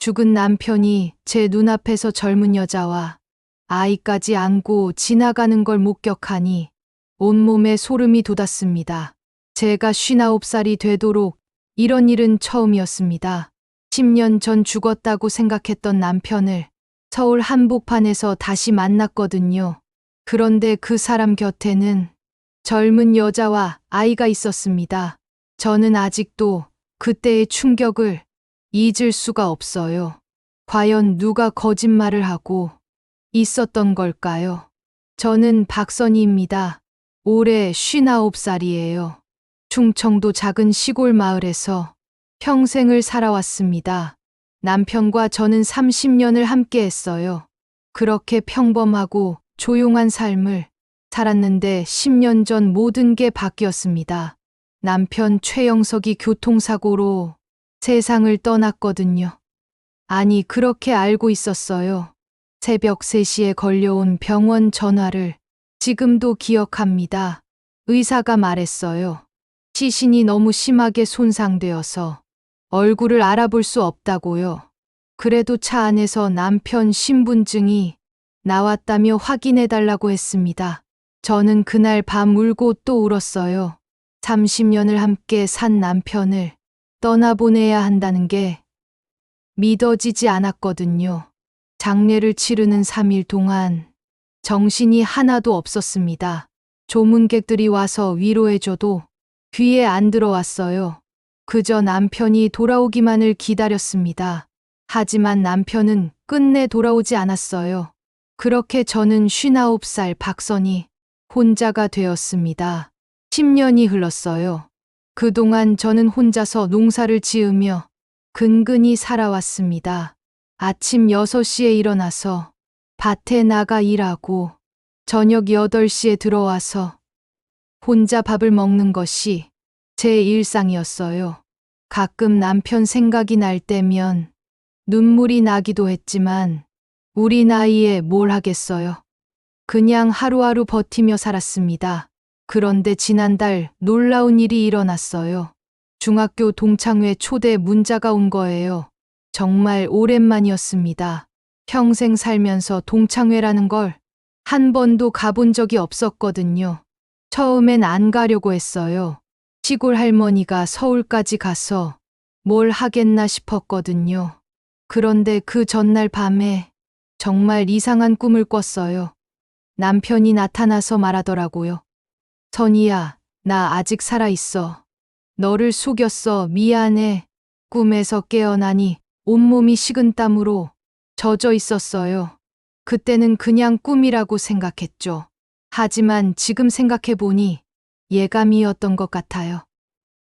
죽은 남편이 제 눈앞에서 젊은 여자와 아이까지 안고 지나가는 걸 목격하니 온몸에 소름이 돋았습니다. 제가 59살이 되도록 이런 일은 처음이었습니다. 10년 전 죽었다고 생각했던 남편을 서울 한복판에서 다시 만났거든요. 그런데 그 사람 곁에는 젊은 여자와 아이가 있었습니다. 저는 아직도 그때의 충격을 잊을 수가 없어요. 과연 누가 거짓말을 하고 있었던 걸까요? 저는 박선희입니다. 올해 59살이에요. 충청도 작은 시골 마을에서 평생을 살아왔습니다. 남편과 저는 30년을 함께 했어요. 그렇게 평범하고 조용한 삶을 살았는데 10년 전 모든 게 바뀌었습니다. 남편 최영석이 교통사고로 세상을 떠났거든요. 아니, 그렇게 알고 있었어요. 새벽 3시에 걸려온 병원 전화를 지금도 기억합니다. 의사가 말했어요. 시신이 너무 심하게 손상되어서 얼굴을 알아볼 수 없다고요. 그래도 차 안에서 남편 신분증이 나왔다며 확인해달라고 했습니다. 저는 그날 밤 울고 또 울었어요. 30년을 함께 산 남편을 떠나보내야 한다는 게 믿어지지 않았거든요. 장례를 치르는 3일 동안 정신이 하나도 없었습니다. 조문객들이 와서 위로해줘도 귀에 안 들어왔어요. 그저 남편이 돌아오기만을 기다렸습니다. 하지만 남편은 끝내 돌아오지 않았어요. 그렇게 저는 59살 박선희 혼자가 되었습니다. 10년이 흘렀어요. 그동안 저는 혼자서 농사를 지으며 근근히 살아왔습니다. 아침 6시에 일어나서 밭에 나가 일하고 저녁 8시에 들어와서 혼자 밥을 먹는 것이 제 일상이었어요. 가끔 남편 생각이 날 때면 눈물이 나기도 했지만 우리 나이에 뭘 하겠어요. 그냥 하루하루 버티며 살았습니다. 그런데 지난달 놀라운 일이 일어났어요. 중학교 동창회 초대 문자가 온 거예요. 정말 오랜만이었습니다. 평생 살면서 동창회라는 걸 한 번도 가본 적이 없었거든요. 처음엔 안 가려고 했어요. 시골 할머니가 서울까지 가서 뭘 하겠나 싶었거든요. 그런데 그 전날 밤에 정말 이상한 꿈을 꿨어요. 남편이 나타나서 말하더라고요. 선희야, 나 아직 살아있어. 너를 속였어. 미안해. 꿈에서 깨어나니 온몸이 식은땀으로 젖어 있었어요. 그때는 그냥 꿈이라고 생각했죠. 하지만 지금 생각해보니 예감이었던 것 같아요.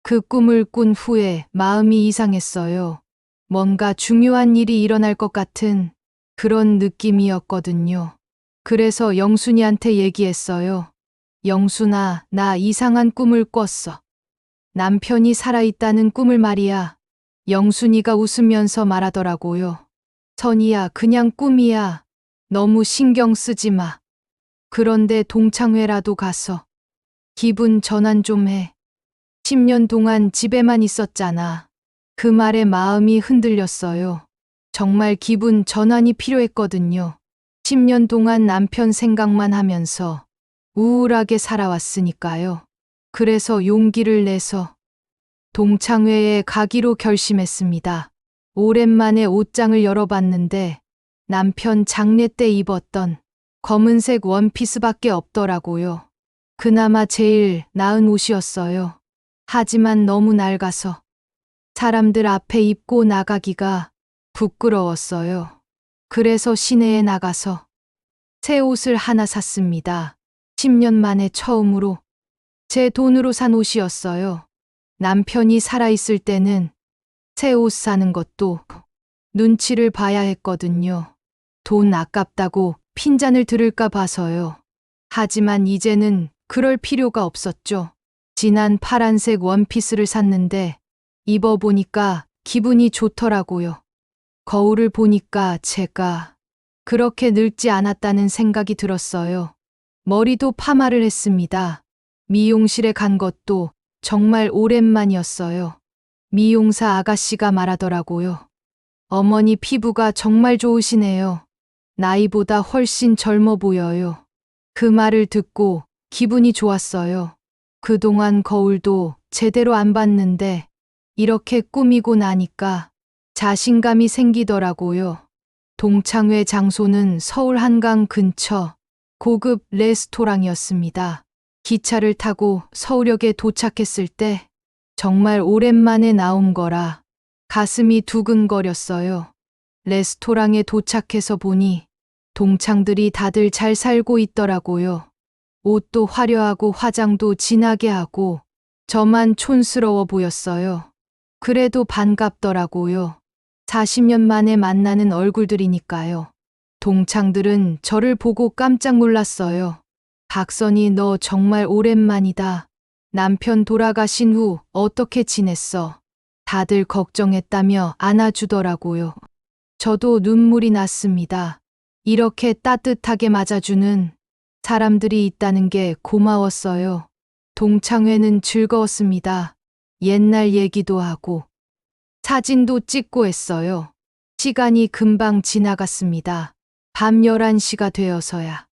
그 꿈을 꾼 후에 마음이 이상했어요. 뭔가 중요한 일이 일어날 것 같은 그런 느낌이었거든요. 그래서 영순이한테 얘기했어요. 영순아, 나 이상한 꿈을 꿨어. 남편이 살아있다는 꿈을 말이야. 영순이가 웃으면서 말하더라고요. 선희야, 그냥 꿈이야. 너무 신경 쓰지 마. 그런데 동창회라도 가서 기분 전환 좀 해. 10년 동안 집에만 있었잖아. 그 말에 마음이 흔들렸어요. 정말 기분 전환이 필요했거든요. 10년 동안 남편 생각만 하면서 우울하게 살아왔으니까요. 그래서 용기를 내서 동창회에 가기로 결심했습니다. 오랜만에 옷장을 열어봤는데 남편 장례 때 입었던 검은색 원피스밖에 없더라고요. 그나마 제일 나은 옷이었어요. 하지만 너무 낡아서 사람들 앞에 입고 나가기가 부끄러웠어요. 그래서 시내에 나가서 새 옷을 하나 샀습니다. 10년 만에 처음으로 제 돈으로 산 옷이었어요. 남편이 살아있을 때는 새 옷 사는 것도 눈치를 봐야 했거든요. 돈 아깝다고 핀잔을 들을까 봐서요. 하지만 이제는 그럴 필요가 없었죠. 진한 파란색 원피스를 샀는데 입어보니까 기분이 좋더라고요. 거울을 보니까 제가 그렇게 늙지 않았다는 생각이 들었어요. 머리도 파마를 했습니다. 미용실에 간 것도 정말 오랜만이었어요. 미용사 아가씨가 말하더라고요. 어머니 피부가 정말 좋으시네요. 나이보다 훨씬 젊어 보여요. 그 말을 듣고 기분이 좋았어요. 그동안 거울도 제대로 안 봤는데 이렇게 꾸미고 나니까 자신감이 생기더라고요. 동창회 장소는 서울 한강 근처 고급 레스토랑이었습니다. 기차를 타고 서울역에 도착했을 때 정말 오랜만에 나온 거라 가슴이 두근거렸어요. 레스토랑에 도착해서 보니 동창들이 다들 잘 살고 있더라고요. 옷도 화려하고 화장도 진하게 하고 저만 촌스러워 보였어요. 그래도 반갑더라고요. 40년 만에 만나는 얼굴들이니까요. 동창들은 저를 보고 깜짝 놀랐어요. 박선희, 너 정말 오랜만이다. 남편 돌아가신 후 어떻게 지냈어? 다들 걱정했다며 안아주더라고요. 저도 눈물이 났습니다. 이렇게 따뜻하게 맞아주는 사람들이 있다는 게 고마웠어요. 동창회는 즐거웠습니다. 옛날 얘기도 하고 사진도 찍고 했어요. 시간이 금방 지나갔습니다. 밤 11시가 되어서야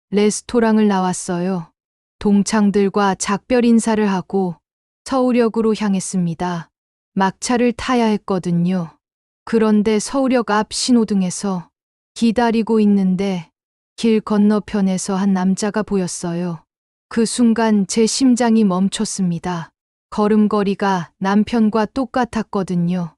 레스토랑을 나왔어요. 동창들과 작별 인사를 하고 서울역으로 향했습니다. 막차를 타야 했거든요. 그런데 서울역 앞 신호등에서 기다리고 있는데 길 건너편에서 한 남자가 보였어요. 그 순간 제 심장이 멈췄습니다. 걸음걸이가 남편과 똑같았거든요.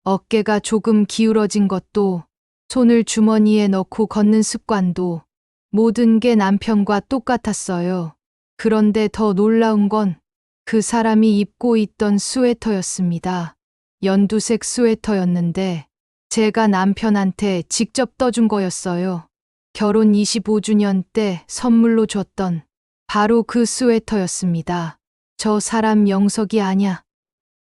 어깨가 조금 기울어진 것도, 손을 주머니에 넣고 걷는 습관도 모든 게 남편과 똑같았어요. 그런데 더 놀라운 건 그 사람이 입고 있던 스웨터였습니다. 연두색 스웨터였는데 제가 남편한테 직접 떠준 거였어요. 결혼 25주년 때 선물로 줬던 바로 그 스웨터였습니다. 저 사람 영석이 아냐?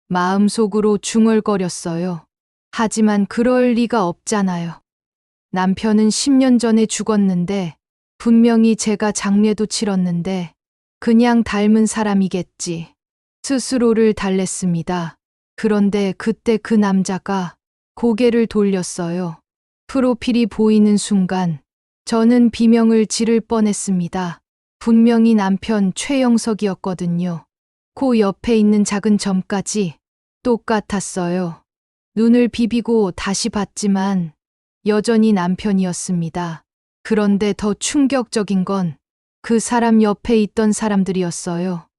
마음속으로 중얼거렸어요. 하지만 그럴 리가 없잖아요. 남편은 10년 전에 죽었는데 분명히 제가 장례도 치렀는데 그냥 닮은 사람이겠지. 스스로를 달랬습니다. 그런데 그때 그 남자가 고개를 돌렸어요. 프로필이 보이는 순간 저는 비명을 지를 뻔했습니다. 분명히 남편 최영석이었거든요. 코 옆에 있는 작은 점까지 똑같았어요. 눈을 비비고 다시 봤지만 여전히 남편이었습니다. 그런데 더 충격적인 건 그 사람 옆에 있던 사람들이었어요.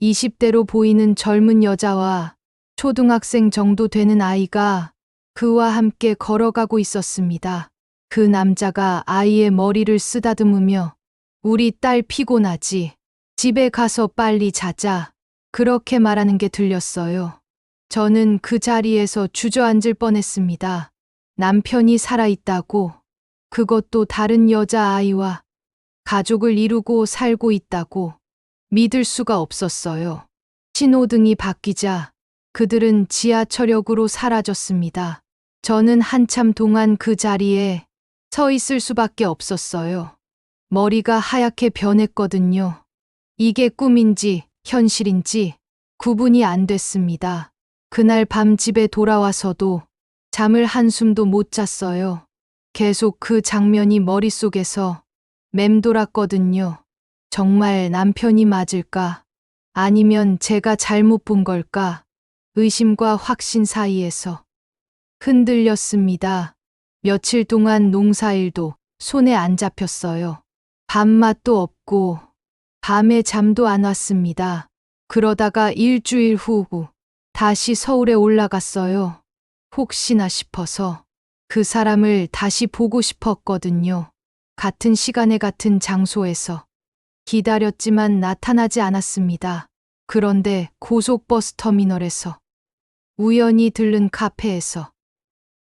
20대로 보이는 젊은 여자와 초등학생 정도 되는 아이가 그와 함께 걸어가고 있었습니다. 그 남자가 아이의 머리를 쓰다듬으며 우리 딸 피곤하지? 집에 가서 빨리 자자. 그렇게 말하는 게 들렸어요. 저는 그 자리에서 주저앉을 뻔했습니다. 남편이 살아있다고, 그것도 다른 여자아이와 가족을 이루고 살고 있다고 믿을 수가 없었어요. 신호등이 바뀌자 그들은 지하철역으로 사라졌습니다. 저는 한참 동안 그 자리에 서 있을 수밖에 없었어요. 머리가 하얗게 변했거든요. 이게 꿈인지 현실인지 구분이 안 됐습니다. 그날 밤 집에 돌아와서도 잠을 한숨도 못 잤어요. 계속 그 장면이 머릿속에서 맴돌았거든요. 정말 남편이 맞을까? 아니면 제가 잘못 본 걸까? 의심과 확신 사이에서 흔들렸습니다. 며칠 동안 농사일도 손에 안 잡혔어요. 밥맛도 없고 밤에 잠도 안 왔습니다. 그러다가 일주일 후 다시 서울에 올라갔어요. 혹시나 싶어서 그 사람을 다시 보고 싶었거든요. 같은 시간에 같은 장소에서 기다렸지만 나타나지 않았습니다. 그런데 고속버스 터미널에서 우연히 들른 카페에서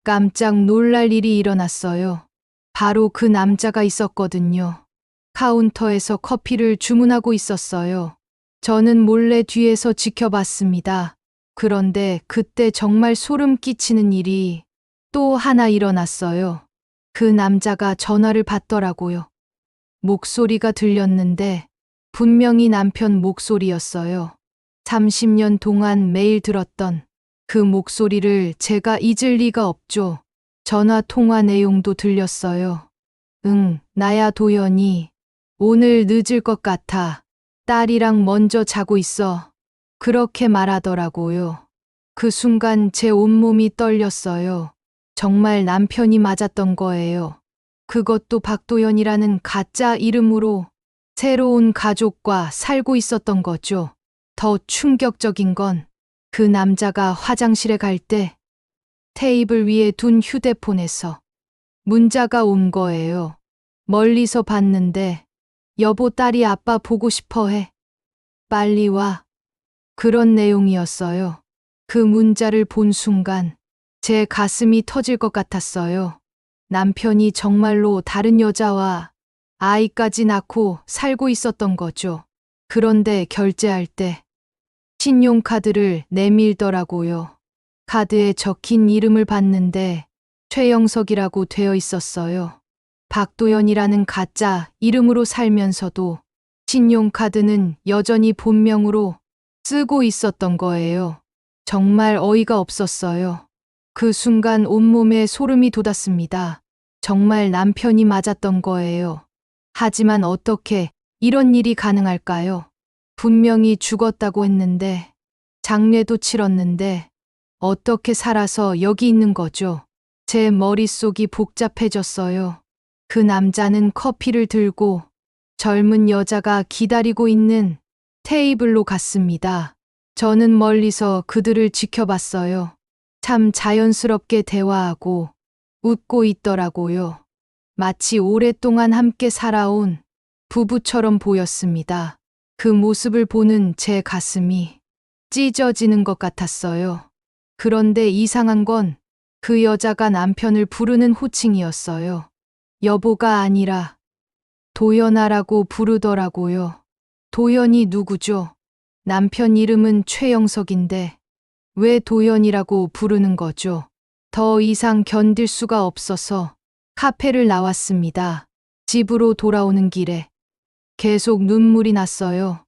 깜짝 놀랄 일이 일어났어요. 바로 그 남자가 있었거든요. 카운터에서 커피를 주문하고 있었어요. 저는 몰래 뒤에서 지켜봤습니다. 그런데 그때 정말 소름 끼치는 일이 또 하나 일어났어요. 그 남자가 전화를 받더라고요. 목소리가 들렸는데 분명히 남편 목소리였어요. 30년 동안 매일 들었던 그 목소리를 제가 잊을 리가 없죠. 전화 통화 내용도 들렸어요. 응, 나야 도연이. 오늘 늦을 것 같아. 딸이랑 먼저 자고 있어. 그렇게 말하더라고요. 그 순간 제 온몸이 떨렸어요. 정말 남편이 맞았던 거예요. 그것도 박도연이라는 가짜 이름으로 새로운 가족과 살고 있었던 거죠. 더 충격적인 건 그 남자가 화장실에 갈 때 테이블 위에 둔 휴대폰에서 문자가 온 거예요. 멀리서 봤는데 여보 딸이 아빠 보고 싶어 해. 빨리 와. 그런 내용이었어요. 그 문자를 본 순간 제 가슴이 터질 것 같았어요. 남편이 정말로 다른 여자와 아이까지 낳고 살고 있었던 거죠. 그런데 결제할 때 신용카드를 내밀더라고요. 카드에 적힌 이름을 봤는데 최영석이라고 되어 있었어요. 박도연이라는 가짜 이름으로 살면서도 신용카드는 여전히 본명으로 쓰고 있었던 거예요. 정말 어이가 없었어요. 그 순간 온몸에 소름이 돋았습니다. 정말 남편이 맞았던 거예요. 하지만 어떻게 이런 일이 가능할까요? 분명히 죽었다고 했는데, 장례도 치렀는데, 어떻게 살아서 여기 있는 거죠? 제 머릿속이 복잡해졌어요. 그 남자는 커피를 들고 젊은 여자가 기다리고 있는 테이블로 갔습니다. 저는 멀리서 그들을 지켜봤어요. 참 자연스럽게 대화하고 웃고 있더라고요. 마치 오랫동안 함께 살아온 부부처럼 보였습니다. 그 모습을 보는 제 가슴이 찢어지는 것 같았어요. 그런데 이상한 건 그 여자가 남편을 부르는 호칭이었어요. 여보가 아니라 도연아라고 부르더라고요. 도연이 누구죠? 남편 이름은 최영석인데 왜 도연이라고 부르는 거죠? 더 이상 견딜 수가 없어서 카페를 나왔습니다. 집으로 돌아오는 길에 계속 눈물이 났어요.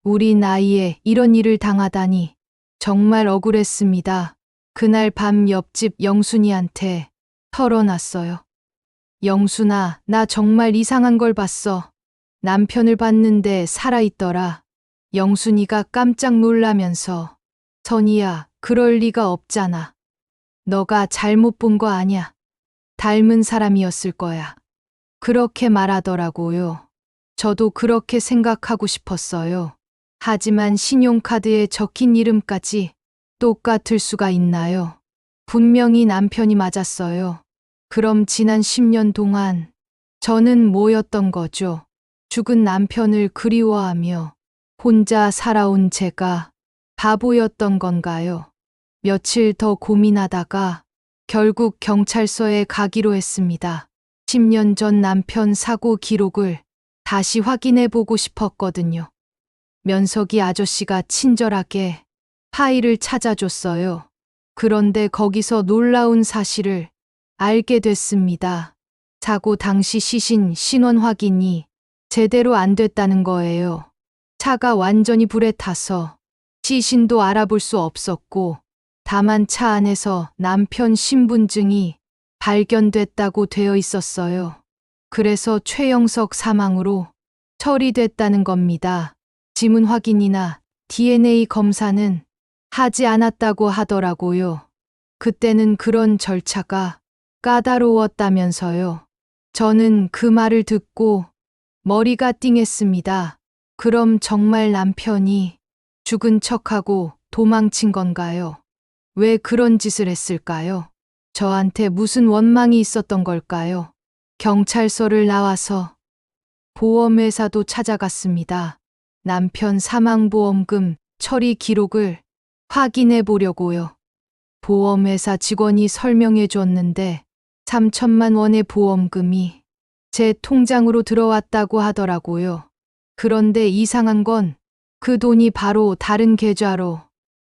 우리 나이에 이런 일을 당하다니 정말 억울했습니다. 그날 밤 옆집 영순이한테 털어놨어요. 영순아, 나 정말 이상한 걸 봤어. 남편을 봤는데 살아있더라. 영순이가 깜짝 놀라면서 선이야, 그럴 리가 없잖아. 너가 잘못 본 거 아냐. 닮은 사람이었을 거야. 그렇게 말하더라고요. 저도 그렇게 생각하고 싶었어요. 하지만 신용카드에 적힌 이름까지 똑같을 수가 있나요? 분명히 남편이 맞았어요. 그럼 지난 10년 동안 저는 뭐였던 거죠? 죽은 남편을 그리워하며 혼자 살아온 제가 바보였던 건가요? 며칠 더 고민하다가 결국 경찰서에 가기로 했습니다. 10년 전 남편 사고 기록을 다시 확인해 보고 싶었거든요. 면석이 아저씨가 친절하게 파일을 찾아줬어요. 그런데 거기서 놀라운 사실을 알게 됐습니다. 사고 당시 시신 신원 확인이 제대로 안 됐다는 거예요. 차가 완전히 불에 타서 시신도 알아볼 수 없었고, 다만 차 안에서 남편 신분증이 발견됐다고 되어 있었어요. 그래서 최영석 사망으로 처리됐다는 겁니다. 지문 확인이나 DNA 검사는 하지 않았다고 하더라고요. 그때는 그런 절차가 까다로웠다면서요. 저는 그 말을 듣고 머리가 띵했습니다. 그럼 정말 남편이 죽은 척하고 도망친 건가요? 왜 그런 짓을 했을까요? 저한테 무슨 원망이 있었던 걸까요? 경찰서를 나와서 보험회사도 찾아갔습니다. 남편 사망보험금 처리 기록을 확인해 보려고요. 보험회사 직원이 설명해 줬는데 3천만 원의 보험금이 제 통장으로 들어왔다고 하더라고요. 그런데 이상한 건 그 돈이 바로 다른 계좌로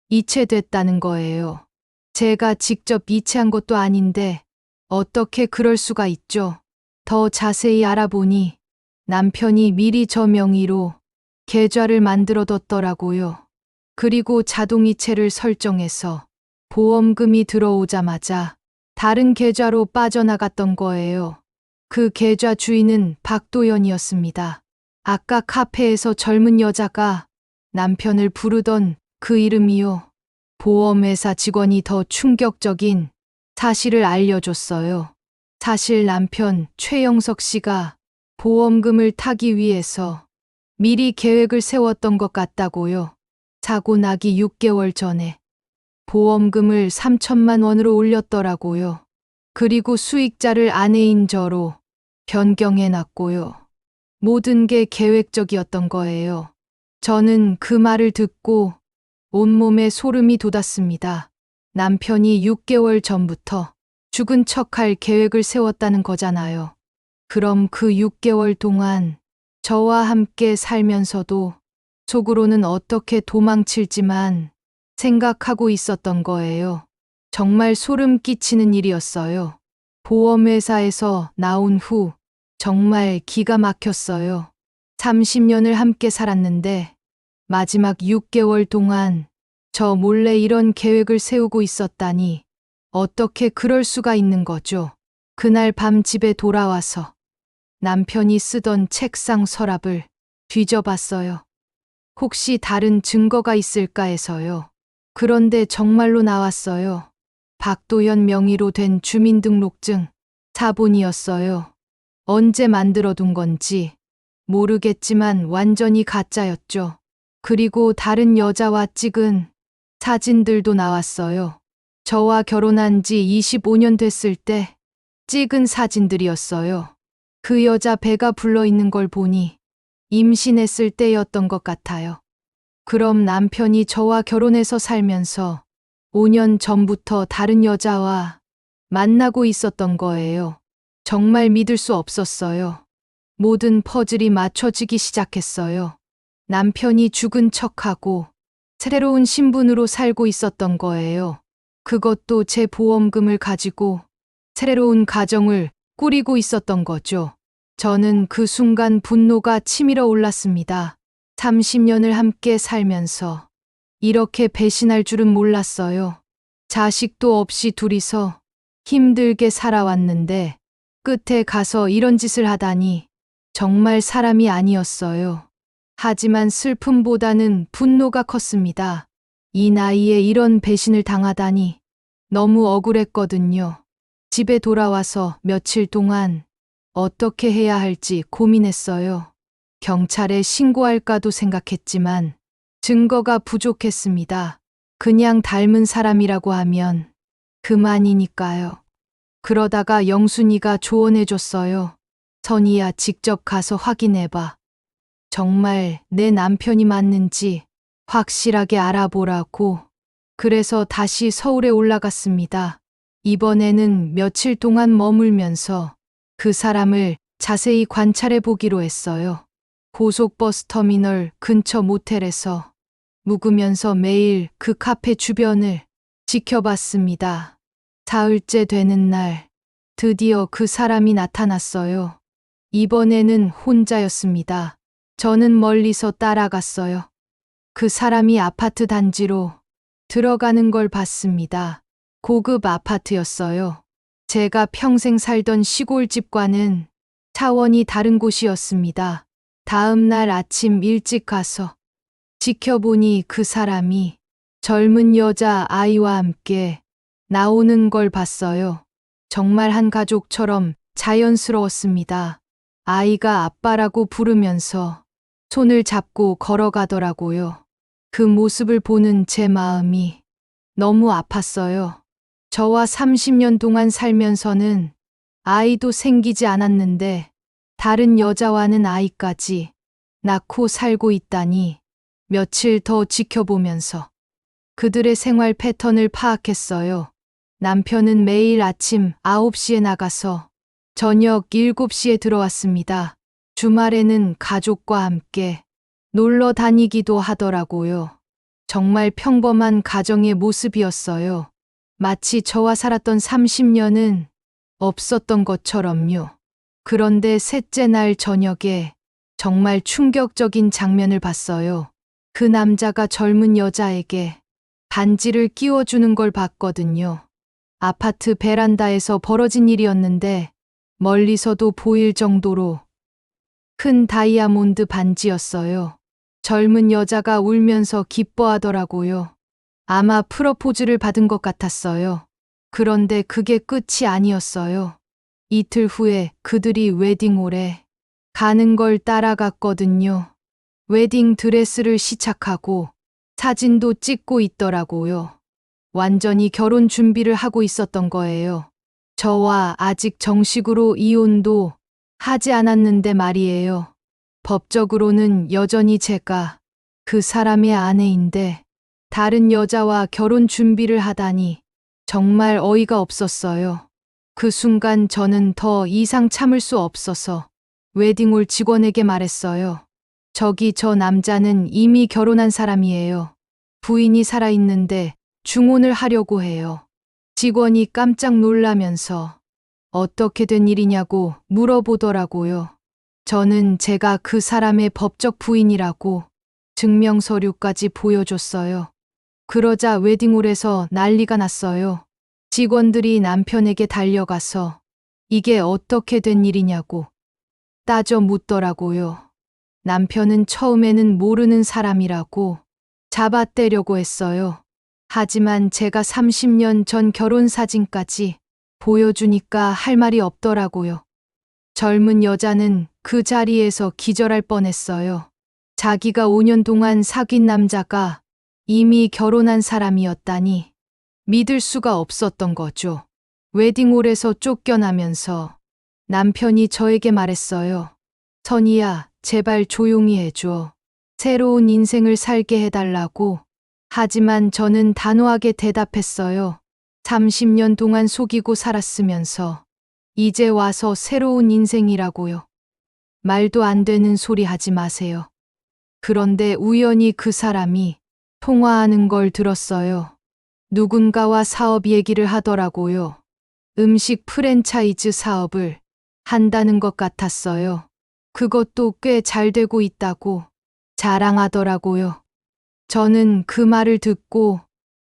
이체됐다는 거예요. 제가 직접 이체한 것도 아닌데 어떻게 그럴 수가 있죠? 더 자세히 알아보니 남편이 미리 저 명의로 계좌를 만들어뒀더라고요. 그리고 자동이체를 설정해서 보험금이 들어오자마자 다른 계좌로 빠져나갔던 거예요. 그 계좌 주인은 박도연이었습니다. 아까 카페에서 젊은 여자가 남편을 부르던 그 이름이요. 보험회사 직원이 더 충격적인 사실을 알려줬어요. 사실 남편 최영석 씨가 보험금을 타기 위해서 미리 계획을 세웠던 것 같다고요. 사고 나기 6개월 전에 보험금을 3천만 원으로 올렸더라고요. 그리고 수익자를 아내인 저로 변경해놨고요. 모든 게 계획적이었던 거예요. 저는 그 말을 듣고 온몸에 소름이 돋았습니다. 남편이 6개월 전부터 죽은 척할 계획을 세웠다는 거잖아요. 그럼 그 6개월 동안 저와 함께 살면서도 속으로는 어떻게 도망칠지만 생각하고 있었던 거예요. 정말 소름 끼치는 일이었어요. 보험회사에서 나온 후 정말 기가 막혔어요. 30년을 함께 살았는데 마지막 6개월 동안 저 몰래 이런 계획을 세우고 있었다니 어떻게 그럴 수가 있는 거죠. 그날 밤 집에 돌아와서 남편이 쓰던 책상 서랍을 뒤져봤어요. 혹시 다른 증거가 있을까 해서요. 그런데 정말로 나왔어요. 박도연 명의로 된 주민등록증 사본이었어요. 언제 만들어둔 건지 모르겠지만 완전히 가짜였죠. 그리고 다른 여자와 찍은 사진들도 나왔어요. 저와 결혼한 지 25년 됐을 때 찍은 사진들이었어요. 그 여자 배가 불러 있는 걸 보니 임신했을 때였던 것 같아요. 그럼 남편이 저와 결혼해서 살면서 5년 전부터 다른 여자와 만나고 있었던 거예요. 정말 믿을 수 없었어요. 모든 퍼즐이 맞춰지기 시작했어요. 남편이 죽은 척하고 새로운 신분으로 살고 있었던 거예요. 그것도 제 보험금을 가지고 새로운 가정을 꾸리고 있었던 거죠. 저는 그 순간 분노가 치밀어 올랐습니다. 30년을 함께 살면서 이렇게 배신할 줄은 몰랐어요. 자식도 없이 둘이서 힘들게 살아왔는데 끝에 가서 이런 짓을 하다니 정말 사람이 아니었어요. 하지만 슬픔보다는 분노가 컸습니다. 이 나이에 이런 배신을 당하다니 너무 억울했거든요. 집에 돌아와서 며칠 동안 어떻게 해야 할지 고민했어요. 경찰에 신고할까도 생각했지만 증거가 부족했습니다. 그냥 닮은 사람이라고 하면 그만이니까요. 그러다가 영순이가 조언해줬어요. 선이야, 직접 가서 확인해봐. 정말 내 남편이 맞는지 확실하게 알아보라고. 그래서 다시 서울에 올라갔습니다. 이번에는 며칠 동안 머물면서 그 사람을 자세히 관찰해 보기로 했어요. 고속버스 터미널 근처 모텔에서 묵으면서 매일 그 카페 주변을 지켜봤습니다. 사흘째 되는 날, 드디어 그 사람이 나타났어요. 이번에는 혼자였습니다. 저는 멀리서 따라갔어요. 그 사람이 아파트 단지로 들어가는 걸 봤습니다. 고급 아파트였어요. 제가 평생 살던 시골집과는 차원이 다른 곳이었습니다. 다음 날 아침 일찍 가서 지켜보니 그 사람이 젊은 여자 아이와 함께 나오는 걸 봤어요. 정말 한 가족처럼 자연스러웠습니다. 아이가 아빠라고 부르면서 손을 잡고 걸어가더라고요. 그 모습을 보는 제 마음이 너무 아팠어요. 저와 30년 동안 살면서는 아이도 생기지 않았는데 다른 여자와는 아이까지 낳고 살고 있다니 며칠 더 지켜보면서 그들의 생활 패턴을 파악했어요. 남편은 매일 아침 9시에 나가서 저녁 7시에 들어왔습니다. 주말에는 가족과 함께 놀러 다니기도 하더라고요. 정말 평범한 가정의 모습이었어요. 마치 저와 살았던 30년은 없었던 것처럼요. 그런데 셋째 날 저녁에 정말 충격적인 장면을 봤어요. 그 남자가 젊은 여자에게 반지를 끼워주는 걸 봤거든요. 아파트 베란다에서 벌어진 일이었는데 멀리서도 보일 정도로 큰 다이아몬드 반지였어요. 젊은 여자가 울면서 기뻐하더라고요. 아마 프러포즈를 받은 것 같았어요. 그런데 그게 끝이 아니었어요. 이틀 후에 그들이 웨딩홀에 가는 걸 따라갔거든요. 웨딩 드레스를 시착하고 사진도 찍고 있더라고요. 완전히 결혼 준비를 하고 있었던 거예요. 저와 아직 정식으로 이혼도 하지 않았는데 말이에요. 법적으로는 여전히 제가 그 사람의 아내인데 다른 여자와 결혼 준비를 하다니 정말 어이가 없었어요. 그 순간 저는 더 이상 참을 수 없어서 웨딩홀 직원에게 말했어요. 저기 저 남자는 이미 결혼한 사람이에요. 부인이 살아있는데 중혼을 하려고 해요. 직원이 깜짝 놀라면서 어떻게 된 일이냐고 물어보더라고요. 저는 제가 그 사람의 법적 부인이라고 증명서류까지 보여줬어요. 그러자 웨딩홀에서 난리가 났어요. 직원들이 남편에게 달려가서 이게 어떻게 된 일이냐고 따져 묻더라고요. 남편은 처음에는 모르는 사람이라고 잡아떼려고 했어요. 하지만 제가 30년 전 결혼 사진까지 보여주니까 할 말이 없더라고요. 젊은 여자는 그 자리에서 기절할 뻔했어요. 자기가 5년 동안 사귄 남자가 이미 결혼한 사람이었다니 믿을 수가 없었던 거죠. 웨딩홀에서 쫓겨나면서 남편이 저에게 말했어요. 선이야, 제발 조용히 해줘. 새로운 인생을 살게 해달라고. 하지만 저는 단호하게 대답했어요. 30년 동안 속이고 살았으면서 이제 와서 새로운 인생이라고요. 말도 안 되는 소리 하지 마세요. 그런데 우연히 그 사람이 통화하는 걸 들었어요. 누군가와 사업 얘기를 하더라고요. 음식 프랜차이즈 사업을 한다는 것 같았어요. 그것도 꽤 잘 되고 있다고 자랑하더라고요. 저는 그 말을 듣고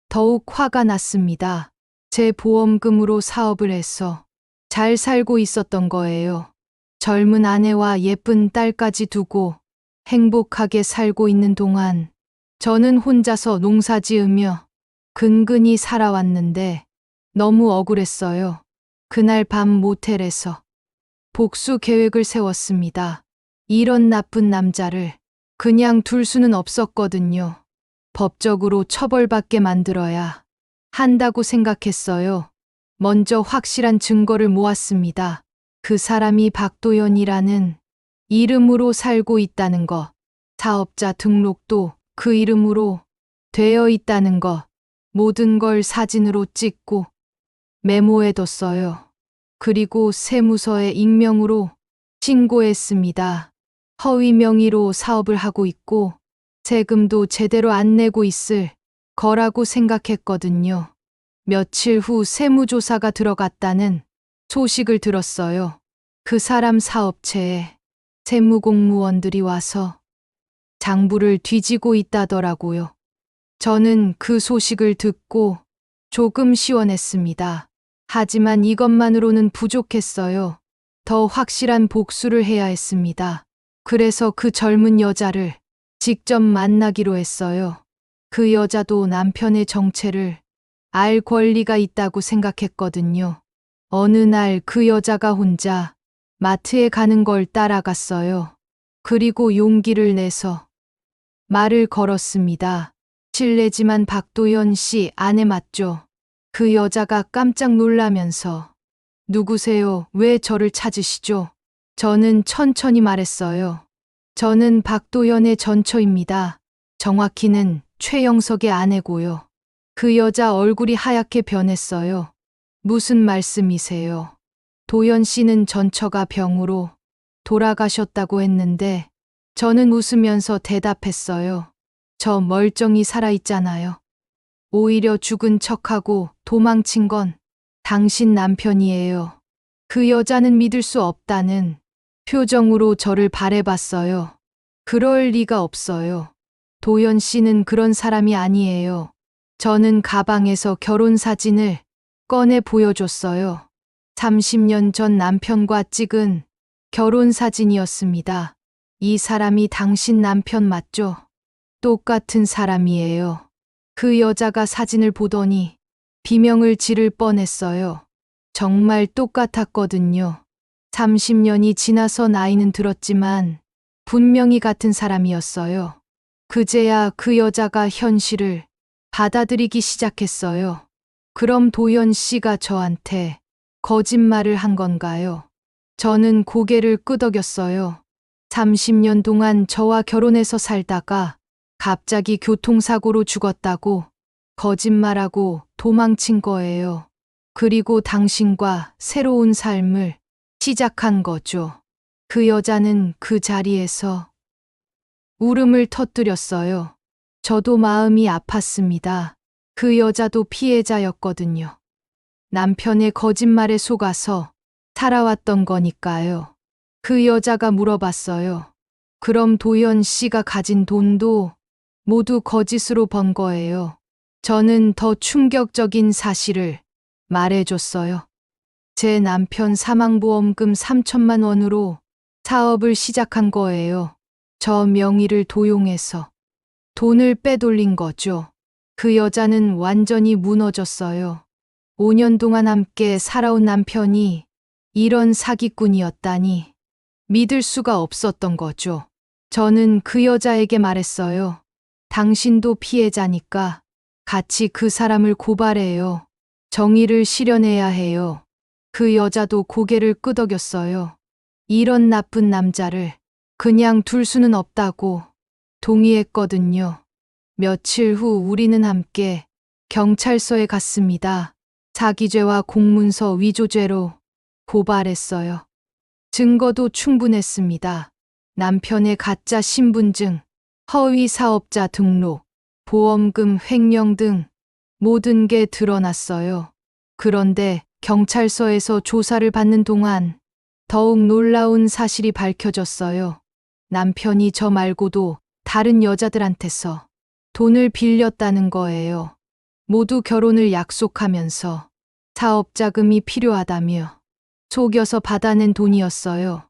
더욱 화가 났습니다. 제 보험금으로 사업을 해서 잘 살고 있었던 거예요. 젊은 아내와 예쁜 딸까지 두고 행복하게 살고 있는 동안 저는 혼자서 농사 지으며 근근히 살아왔는데 너무 억울했어요. 그날 밤 모텔에서 복수 계획을 세웠습니다. 이런 나쁜 남자를 그냥 둘 수는 없었거든요. 법적으로 처벌받게 만들어야 한다고 생각했어요. 먼저 확실한 증거를 모았습니다. 그 사람이 박도연이라는 이름으로 살고 있다는 것, 사업자 등록도 그 이름으로 되어 있다는 것, 모든 걸 사진으로 찍고 메모해뒀어요. 그리고 세무서에 익명으로 신고했습니다. 허위 명의로 사업을 하고 있고 세금도 제대로 안 내고 있을 거라고 생각했거든요. 며칠 후 세무조사가 들어갔다는 소식을 들었어요. 그 사람 사업체에 세무공무원들이 와서 장부를 뒤지고 있다더라고요. 저는 그 소식을 듣고 조금 시원했습니다. 하지만 이것만으로는 부족했어요. 더 확실한 복수를 해야 했습니다. 그래서 그 젊은 여자를 직접 만나기로 했어요. 그 여자도 남편의 정체를 알 권리가 있다고 생각했거든요. 어느 날 그 여자가 혼자 마트에 가는 걸 따라갔어요. 그리고 용기를 내서 말을 걸었습니다. 실례지만 박도연 씨 아내 맞죠? 그 여자가 깜짝 놀라면서 누구세요? 왜 저를 찾으시죠? 저는 천천히 말했어요. 저는 박도연의 전처입니다. 정확히는 최영석의 아내고요. 그 여자 얼굴이 하얗게 변했어요. 무슨 말씀이세요? 도연 씨는 전처가 병으로 돌아가셨다고 했는데 저는 웃으면서 대답했어요. 저 멀쩡히 살아있잖아요. 오히려 죽은 척하고 도망친 건 당신 남편이에요. 그 여자는 믿을 수 없다는 표정으로 저를 바라봤어요. 그럴 리가 없어요. 도연 씨는 그런 사람이 아니에요. 저는 가방에서 결혼 사진을 꺼내 보여줬어요. 30년 전 남편과 찍은 결혼 사진이었습니다. 이 사람이 당신 남편 맞죠? 똑같은 사람이에요. 그 여자가 사진을 보더니 비명을 지를 뻔했어요. 정말 똑같았거든요. 30년이 지나서 나이는 들었지만 분명히 같은 사람이었어요. 그제야 그 여자가 현실을 받아들이기 시작했어요. 그럼 도연 씨가 저한테 거짓말을 한 건가요? 저는 고개를 끄덕였어요. 30년 동안 저와 결혼해서 살다가 갑자기 교통사고로 죽었다고 거짓말하고 도망친 거예요. 그리고 당신과 새로운 삶을 시작한 거죠. 그 여자는 그 자리에서 울음을 터뜨렸어요. 저도 마음이 아팠습니다. 그 여자도 피해자였거든요. 남편의 거짓말에 속아서 살아왔던 거니까요. 그 여자가 물어봤어요. 그럼 도연 씨가 가진 돈도 모두 거짓으로 번 거예요. 저는 더 충격적인 사실을 말해줬어요. 제 남편 사망보험금 3천만 원으로 사업을 시작한 거예요. 저 명의를 도용해서 돈을 빼돌린 거죠. 그 여자는 완전히 무너졌어요. 5년 동안 함께 살아온 남편이 이런 사기꾼이었다니 믿을 수가 없었던 거죠. 저는 그 여자에게 말했어요. 당신도 피해자니까 같이 그 사람을 고발해요. 정의를 실현해야 해요. 그 여자도 고개를 끄덕였어요. 이런 나쁜 남자를 그냥 둘 수는 없다고 동의했거든요. 며칠 후 우리는 함께 경찰서에 갔습니다. 사기죄와 공문서 위조죄로 고발했어요. 증거도 충분했습니다. 남편의 가짜 신분증, 허위 사업자 등록, 보험금 횡령 등 모든 게 드러났어요. 그런데 경찰서에서 조사를 받는 동안 더욱 놀라운 사실이 밝혀졌어요. 남편이 저 말고도 다른 여자들한테서 돈을 빌렸다는 거예요. 모두 결혼을 약속하면서 사업 자금이 필요하다며 속여서 받아낸 돈이었어요.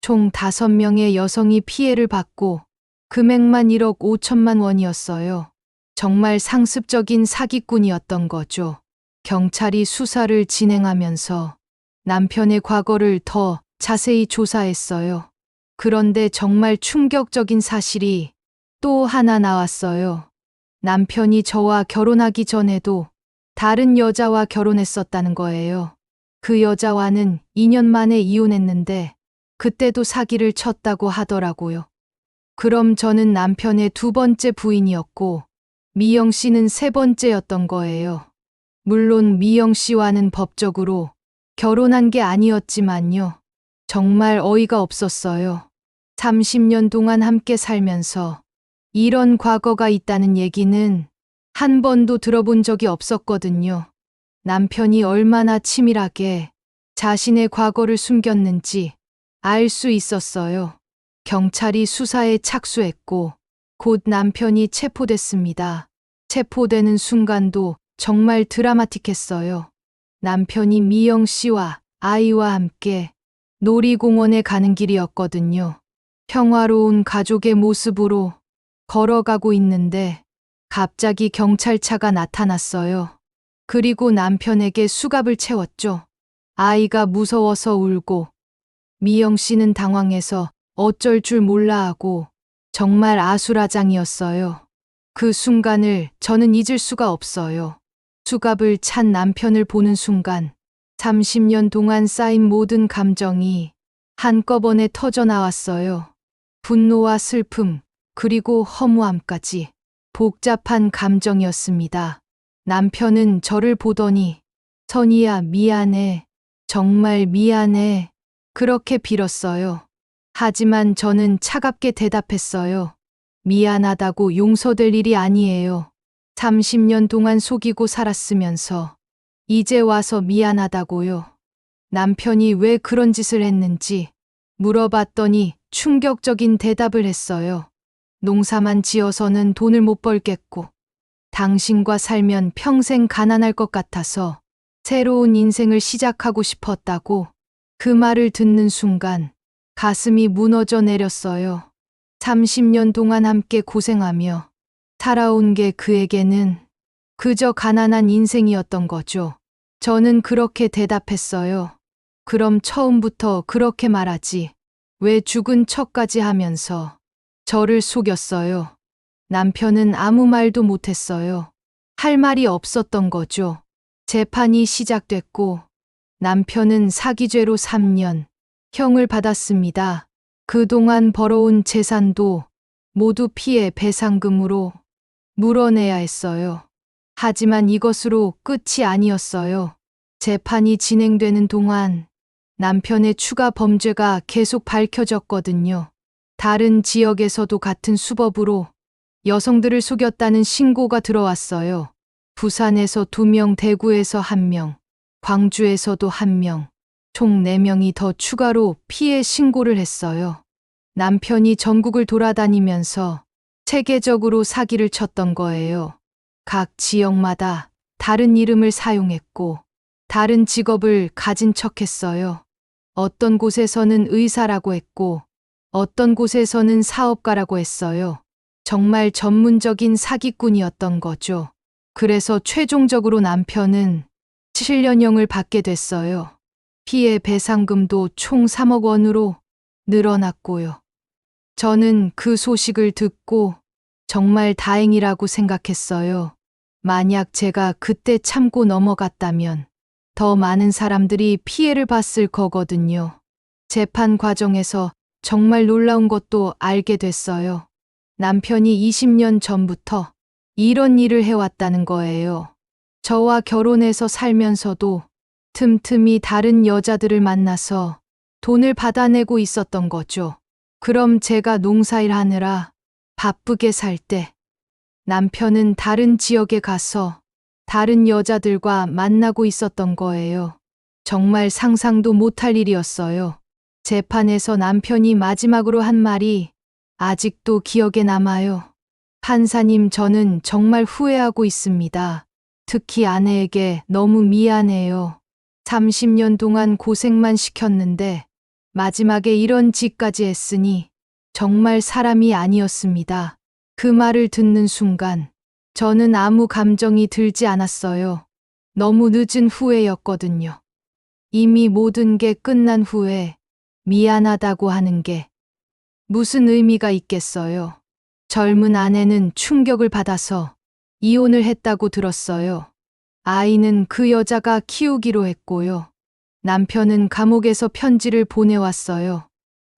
총 5명의 여성이 피해를 받고 금액만 1억 5천만 원이었어요. 정말 상습적인 사기꾼이었던 거죠. 경찰이 수사를 진행하면서 남편의 과거를 더 자세히 조사했어요. 그런데 정말 충격적인 사실이 또 하나 나왔어요. 남편이 저와 결혼하기 전에도 다른 여자와 결혼했었다는 거예요. 그 여자와는 2년 만에 이혼했는데 그때도 사기를 쳤다고 하더라고요. 그럼 저는 남편의 2번째 부인이었고 미영 씨는 3번째였던 거예요. 물론 미영 씨와는 법적으로 결혼한 게 아니었지만요. 정말 어이가 없었어요. 30년 동안 함께 살면서 이런 과거가 있다는 얘기는 한 번도 들어본 적이 없었거든요. 남편이 얼마나 치밀하게 자신의 과거를 숨겼는지 알 수 있었어요. 경찰이 수사에 착수했고 곧 남편이 체포됐습니다. 체포되는 순간도 정말 드라마틱했어요. 남편이 미영 씨와 아이와 함께 놀이공원에 가는 길이었거든요. 평화로운 가족의 모습으로 걸어가고 있는데 갑자기 경찰차가 나타났어요. 그리고 남편에게 수갑을 채웠죠. 아이가 무서워서 울고 미영 씨는 당황해서 어쩔 줄 몰라 하고 정말 아수라장이었어요. 그 순간을 저는 잊을 수가 없어요. 수갑을 찬 남편을 보는 순간 30년 동안 쌓인 모든 감정이 한꺼번에 터져 나왔어요. 분노와 슬픔, 그리고 허무함까지 복잡한 감정이었습니다. 남편은 저를 보더니 선이야 미안해, 정말 미안해, 그렇게 빌었어요. 하지만 저는 차갑게 대답했어요. 미안하다고 용서될 일이 아니에요. 30년 동안 속이고 살았으면서 이제 와서 미안하다고요. 남편이 왜 그런 짓을 했는지 물어봤더니 충격적인 대답을 했어요. 농사만 지어서는 돈을 못 벌겠고 당신과 살면 평생 가난할 것 같아서 새로운 인생을 시작하고 싶었다고 그 말을 듣는 순간 가슴이 무너져 내렸어요. 30년 동안 함께 고생하며 살아온 게 그에게는 그저 가난한 인생이었던 거죠. 저는 그렇게 대답했어요. 그럼 처음부터 그렇게 말하지. 왜 죽은 척까지 하면서 저를 속였어요. 남편은 아무 말도 못했어요. 할 말이 없었던 거죠. 재판이 시작됐고 남편은 사기죄로 3년 형을 받았습니다. 그동안 벌어온 재산도 모두 피해 배상금으로 물어내야 했어요. 하지만 이것으로 끝이 아니었어요. 재판이 진행되는 동안 남편의 추가 범죄가 계속 밝혀졌거든요. 다른 지역에서도 같은 수법으로 여성들을 속였다는 신고가 들어왔어요. 부산에서 2명, 대구에서 1명, 광주에서도 1명, 총 4명이 더 추가로 피해 신고를 했어요. 남편이 전국을 돌아다니면서 체계적으로 사기를 쳤던 거예요. 각 지역마다 다른 이름을 사용했고 다른 직업을 가진 척했어요. 어떤 곳에서는 의사라고 했고 어떤 곳에서는 사업가라고 했어요. 정말 전문적인 사기꾼이었던 거죠. 그래서 최종적으로 남편은 7년형을 받게 됐어요. 피해 배상금도 총 3억 원으로 늘어났고요. 저는 그 소식을 듣고 정말 다행이라고 생각했어요. 만약 제가 그때 참고 넘어갔다면 더 많은 사람들이 피해를 봤을 거거든요. 재판 과정에서 정말 놀라운 것도 알게 됐어요. 남편이 20년 전부터 이런 일을 해왔다는 거예요. 저와 결혼해서 살면서도 틈틈이 다른 여자들을 만나서 돈을 받아내고 있었던 거죠. 그럼 제가 농사일 하느라 바쁘게 살 때 남편은 다른 지역에 가서 다른 여자들과 만나고 있었던 거예요. 정말 상상도 못할 일이었어요. 재판에서 남편이 마지막으로 한 말이 아직도 기억에 남아요. 판사님, 저는 정말 후회하고 있습니다. 특히 아내에게 너무 미안해요. 30년 동안 고생만 시켰는데 마지막에 이런 짓까지 했으니 정말 사람이 아니었습니다. 그 말을 듣는 순간 저는 아무 감정이 들지 않았어요. 너무 늦은 후회였거든요. 이미 모든 게 끝난 후에 미안하다고 하는 게 무슨 의미가 있겠어요. 젊은 아내는 충격을 받아서 이혼을 했다고 들었어요. 아이는 그 여자가 키우기로 했고요. 남편은 감옥에서 편지를 보내왔어요.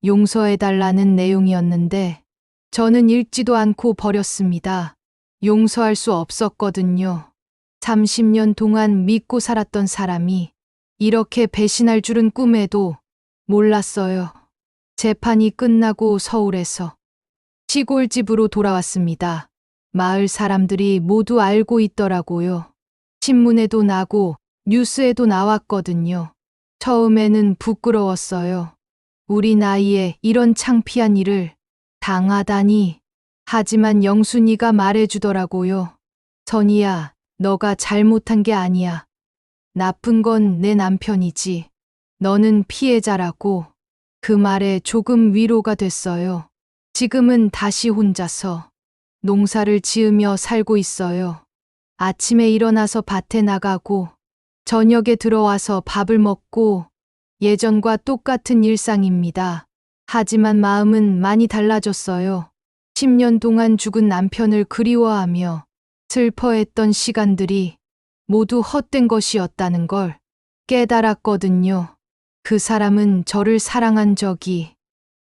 용서해달라는 내용이었는데 저는 읽지도 않고 버렸습니다. 용서할 수 없었거든요. 30년 동안 믿고 살았던 사람이 이렇게 배신할 줄은 꿈에도 몰랐어요. 재판이 끝나고 서울에서 시골집으로 돌아왔습니다. 마을 사람들이 모두 알고 있더라고요. 신문에도 나고 뉴스에도 나왔거든요. 처음에는 부끄러웠어요. 우리 나이에 이런 창피한 일을 당하다니. 하지만 영순이가 말해주더라고요. 선이야, 너가 잘못한 게 아니야. 나쁜 건 내 남편이지. 너는 피해자라고. 그 말에 조금 위로가 됐어요. 지금은 다시 혼자서 농사를 지으며 살고 있어요. 아침에 일어나서 밭에 나가고 저녁에 들어와서 밥을 먹고 예전과 똑같은 일상입니다. 하지만 마음은 많이 달라졌어요. 10년 동안 죽은 남편을 그리워하며 슬퍼했던 시간들이 모두 헛된 것이었다는 걸 깨달았거든요. 그 사람은 저를 사랑한 적이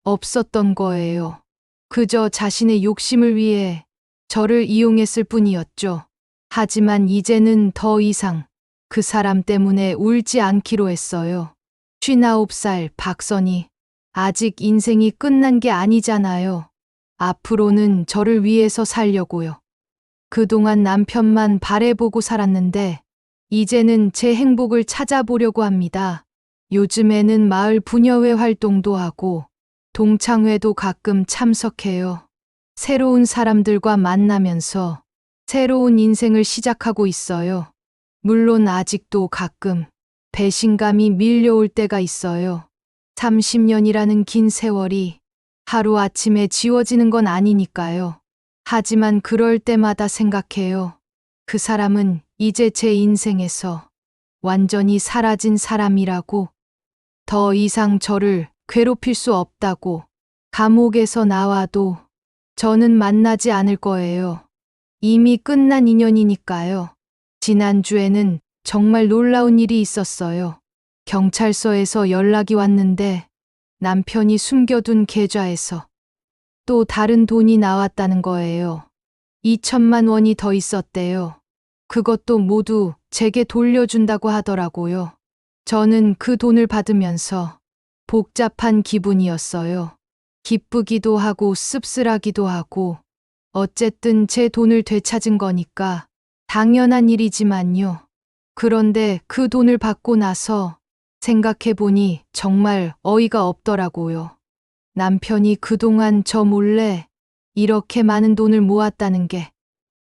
없었던 거예요. 그저 자신의 욕심을 위해 저를 이용했을 뿐이었죠. 하지만 이제는 더 이상 그 사람 때문에 울지 않기로 했어요. 59살 박선희, 아직 인생이 끝난 게 아니잖아요. 앞으로는 저를 위해서 살려고요. 그동안 남편만 바라보고 살았는데 이제는 제 행복을 찾아보려고 합니다. 요즘에는 마을 부녀회 활동도 하고 동창회도 가끔 참석해요. 새로운 사람들과 만나면서 새로운 인생을 시작하고 있어요. 물론 아직도 가끔 배신감이 밀려올 때가 있어요. 30년이라는 긴 세월이 하루아침에 지워지는 건 아니니까요. 하지만 그럴 때마다 생각해요. 그 사람은 이제 제 인생에서 완전히 사라진 사람이라고, 더 이상 저를 괴롭힐 수 없다고, 감옥에서 나와도 저는 만나지 않을 거예요. 이미 끝난 인연이니까요. 지난주에는 정말 놀라운 일이 있었어요. 경찰서에서 연락이 왔는데 남편이 숨겨둔 계좌에서 또 다른 돈이 나왔다는 거예요. 2천만 원이 더 있었대요. 그것도 모두 제게 돌려준다고 하더라고요. 저는 그 돈을 받으면서 복잡한 기분이었어요. 기쁘기도 하고 씁쓸하기도 하고, 어쨌든 제 돈을 되찾은 거니까 당연한 일이지만요. 그런데 그 돈을 받고 나서 생각해보니 정말 어이가 없더라고요. 남편이 그동안 저 몰래 이렇게 많은 돈을 모았다는 게,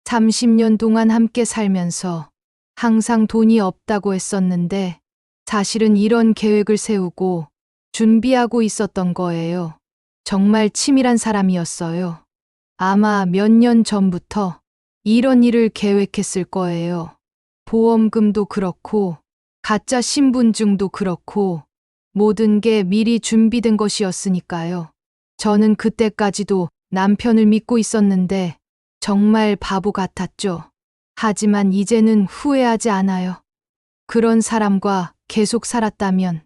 30년 동안 함께 살면서 항상 돈이 없다고 했었는데 사실은 이런 계획을 세우고 준비하고 있었던 거예요. 정말 치밀한 사람이었어요. 아마 몇 년 전부터 이런 일을 계획했을 거예요. 보험금도 그렇고 가짜 신분증도 그렇고 모든 게 미리 준비된 것이었으니까요. 저는 그때까지도 남편을 믿고 있었는데 정말 바보 같았죠. 하지만 이제는 후회하지 않아요. 그런 사람과 계속 살았다면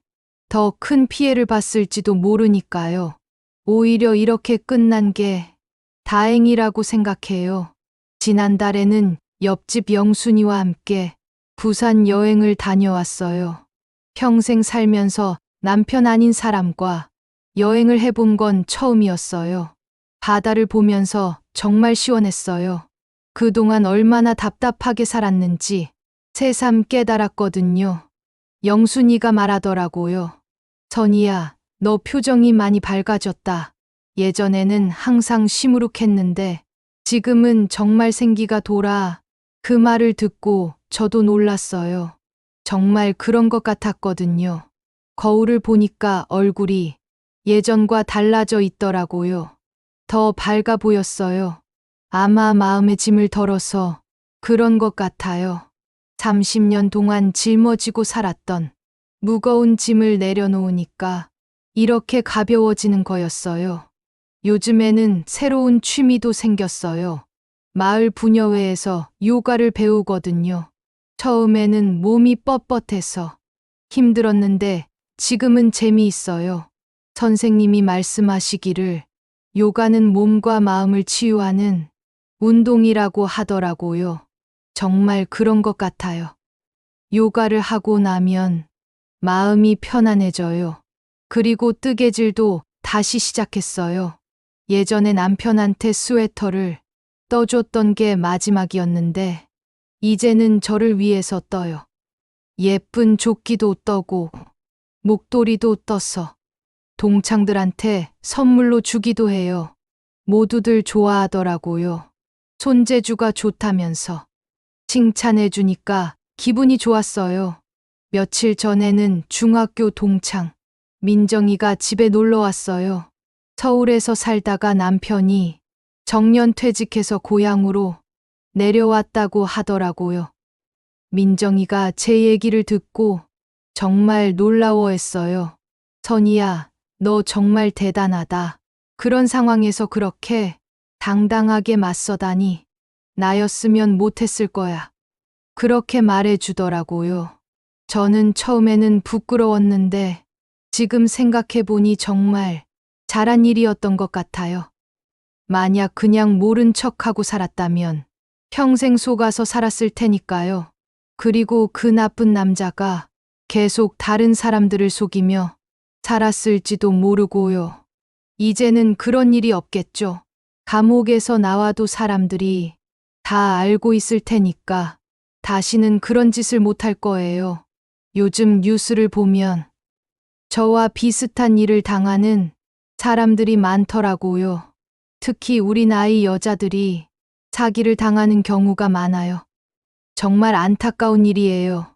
더 큰 피해를 봤을지도 모르니까요. 오히려 이렇게 끝난 게 다행이라고 생각해요. 지난달에는 옆집 영순이와 함께 부산 여행을 다녀왔어요. 평생 살면서 남편 아닌 사람과 여행을 해본 건 처음이었어요. 바다를 보면서 정말 시원했어요. 그동안 얼마나 답답하게 살았는지 새삼 깨달았거든요. 영순이가 말하더라고요. 선이야, 너 표정이 많이 밝아졌다. 예전에는 항상 시무룩했는데 지금은 정말 생기가 돌아. 그 말을 듣고 저도 놀랐어요. 정말 그런 것 같았거든요. 거울을 보니까 얼굴이 예전과 달라져 있더라고요. 더 밝아 보였어요. 아마 마음의 짐을 덜어서 그런 것 같아요. 30년 동안 짊어지고 살았던 무거운 짐을 내려놓으니까 이렇게 가벼워지는 거였어요. 요즘에는 새로운 취미도 생겼어요. 마을 부녀회에서 요가를 배우거든요. 처음에는 몸이 뻣뻣해서 힘들었는데 지금은 재미있어요. 선생님이 말씀하시기를 요가는 몸과 마음을 치유하는 운동이라고 하더라고요. 정말 그런 것 같아요. 요가를 하고 나면 마음이 편안해져요. 그리고 뜨개질도 다시 시작했어요. 예전에 남편한테 스웨터를 떠줬던 게 마지막이었는데 이제는 저를 위해서 떠요. 예쁜 조끼도 떠고 목도리도 떠서 동창들한테 선물로 주기도 해요. 모두들 좋아하더라고요. 손재주가 좋다면서 칭찬해 주니까 기분이 좋았어요. 며칠 전에는 중학교 동창 민정이가 집에 놀러 왔어요. 서울에서 살다가 남편이 정년퇴직해서 고향으로 내려왔다고 하더라고요. 민정이가 제 얘기를 듣고 정말 놀라워했어요. 선이야, 너 정말 대단하다. 그런 상황에서 그렇게 당당하게 맞서다니. 나였으면 못했을 거야. 그렇게 말해주더라고요. 저는 처음에는 부끄러웠는데 지금 생각해보니 정말 잘한 일이었던 것 같아요. 만약 그냥 모른 척하고 살았다면 평생 속아서 살았을 테니까요. 그리고 그 나쁜 남자가 계속 다른 사람들을 속이며 살았을지도 모르고요. 이제는 그런 일이 없겠죠. 감옥에서 나와도 사람들이 다 알고 있을 테니까 다시는 그런 짓을 못할 거예요. 요즘 뉴스를 보면 저와 비슷한 일을 당하는 사람들이 많더라고요. 특히 우리 나이 여자들이 사기를 당하는 경우가 많아요. 정말 안타까운 일이에요.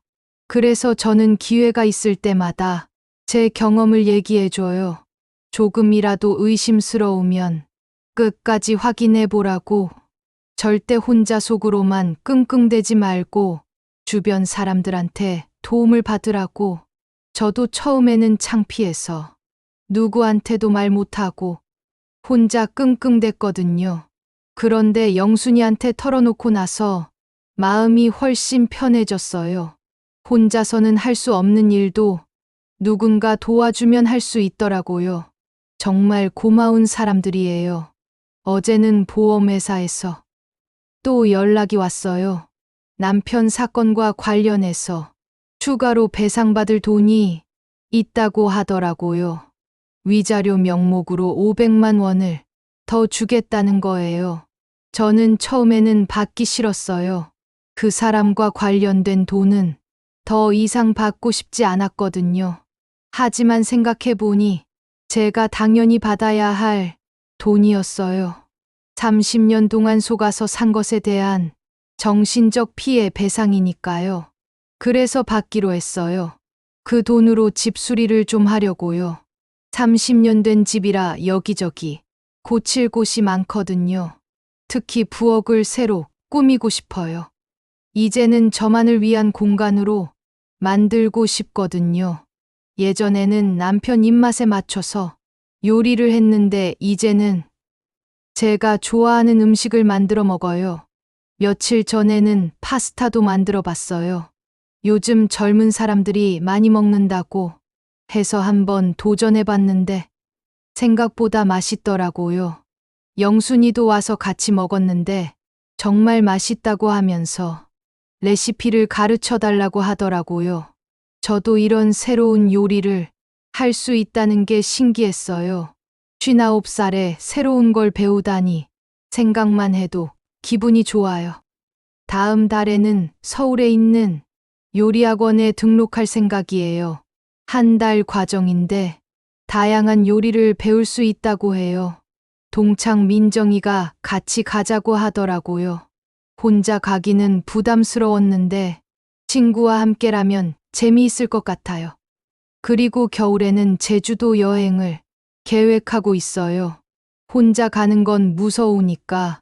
그래서 저는 기회가 있을 때마다 제 경험을 얘기해줘요. 조금이라도 의심스러우면 끝까지 확인해 보라고. 절대 혼자 속으로만 끙끙대지 말고 주변 사람들한테 도움을 받으라고. 저도 처음에는 창피해서 누구한테도 말 못하고 혼자 끙끙댔거든요. 그런데 영순이한테 털어놓고 나서 마음이 훨씬 편해졌어요. 혼자서는 할 수 없는 일도 누군가 도와주면 할 수 있더라고요. 정말 고마운 사람들이에요. 어제는 보험회사에서 또 연락이 왔어요. 남편 사건과 관련해서 추가로 배상받을 돈이 있다고 하더라고요. 위자료 명목으로 500만 원을 더 주겠다는 거예요. 저는 처음에는 받기 싫었어요. 그 사람과 관련된 돈은 더 이상 받고 싶지 않았거든요. 하지만 생각해보니 제가 당연히 받아야 할 돈이었어요. 30년 동안 속아서 산 것에 대한 정신적 피해 배상이니까요. 그래서 받기로 했어요. 그 돈으로 집 수리를 좀 하려고요. 30년 된 집이라 여기저기 고칠 곳이 많거든요. 특히 부엌을 새로 꾸미고 싶어요. 이제는 저만을 위한 공간으로 만들고 싶거든요. 예전에는 남편 입맛에 맞춰서 요리를 했는데 이제는 제가 좋아하는 음식을 만들어 먹어요. 며칠 전에는 파스타도 만들어 봤어요. 요즘 젊은 사람들이 많이 먹는다고 해서 한번 도전해 봤는데 생각보다 맛있더라고요. 영순이도 와서 같이 먹었는데 정말 맛있다고 하면서 레시피를 가르쳐 달라고 하더라고요. 저도 이런 새로운 요리를 할 수 있다는 게 신기했어요. 59살에 새로운 걸 배우다니 생각만 해도 기분이 좋아요. 다음 달에는 서울에 있는 요리학원에 등록할 생각이에요. 한 달 과정인데 다양한 요리를 배울 수 있다고 해요. 동창 민정이가 같이 가자고 하더라고요. 혼자 가기는 부담스러웠는데 친구와 함께라면 재미있을 것 같아요. 그리고 겨울에는 제주도 여행을 계획하고 있어요. 혼자 가는 건 무서우니까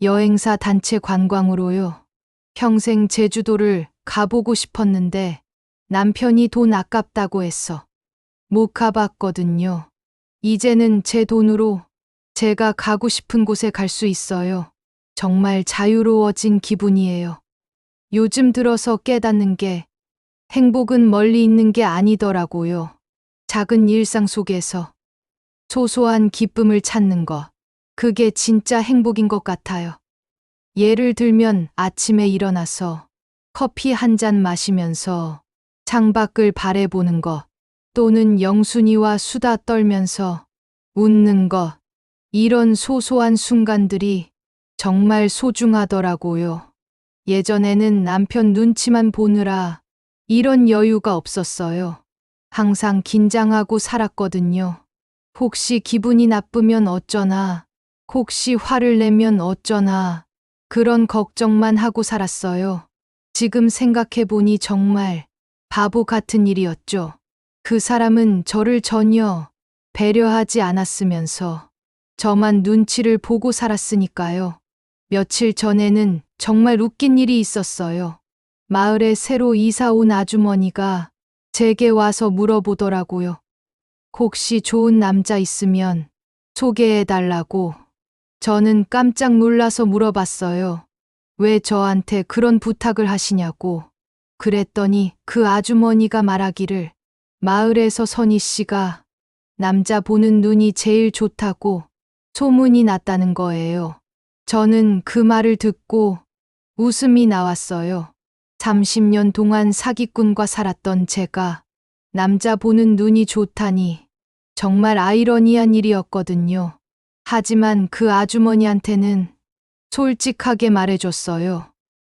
여행사 단체 관광으로요. 평생 제주도를 가보고 싶었는데 남편이 돈 아깝다고 해서 못 가봤거든요. 이제는 제 돈으로 제가 가고 싶은 곳에 갈 수 있어요. 정말 자유로워진 기분이에요. 요즘 들어서 깨닫는 게 행복은 멀리 있는 게 아니더라고요. 작은 일상 속에서 소소한 기쁨을 찾는 것. 그게 진짜 행복인 것 같아요. 예를 들면 아침에 일어나서 커피 한 잔 마시면서 창밖을 바라보는 것, 또는 영순이와 수다 떨면서 웃는 것, 이런 소소한 순간들이 정말 소중하더라고요. 예전에는 남편 눈치만 보느라 이런 여유가 없었어요. 항상 긴장하고 살았거든요. 혹시 기분이 나쁘면 어쩌나, 혹시 화를 내면 어쩌나, 그런 걱정만 하고 살았어요. 지금 생각해보니 정말 바보 같은 일이었죠. 그 사람은 저를 전혀 배려하지 않았으면서 저만 눈치를 보고 살았으니까요. 며칠 전에는 정말 웃긴 일이 있었어요. 마을에 새로 이사 온 아주머니가 제게 와서 물어보더라고요. 혹시 좋은 남자 있으면 소개해 달라고. 저는 깜짝 놀라서 물어봤어요. 왜 저한테 그런 부탁을 하시냐고. 그랬더니 그 아주머니가 말하기를 마을에서 선희 씨가 남자 보는 눈이 제일 좋다고 소문이 났다는 거예요. 저는 그 말을 듣고 웃음이 나왔어요. 30년 동안 사기꾼과 살았던 제가 남자 보는 눈이 좋다니 정말 아이러니한 일이었거든요. 하지만 그 아주머니한테는 솔직하게 말해줬어요.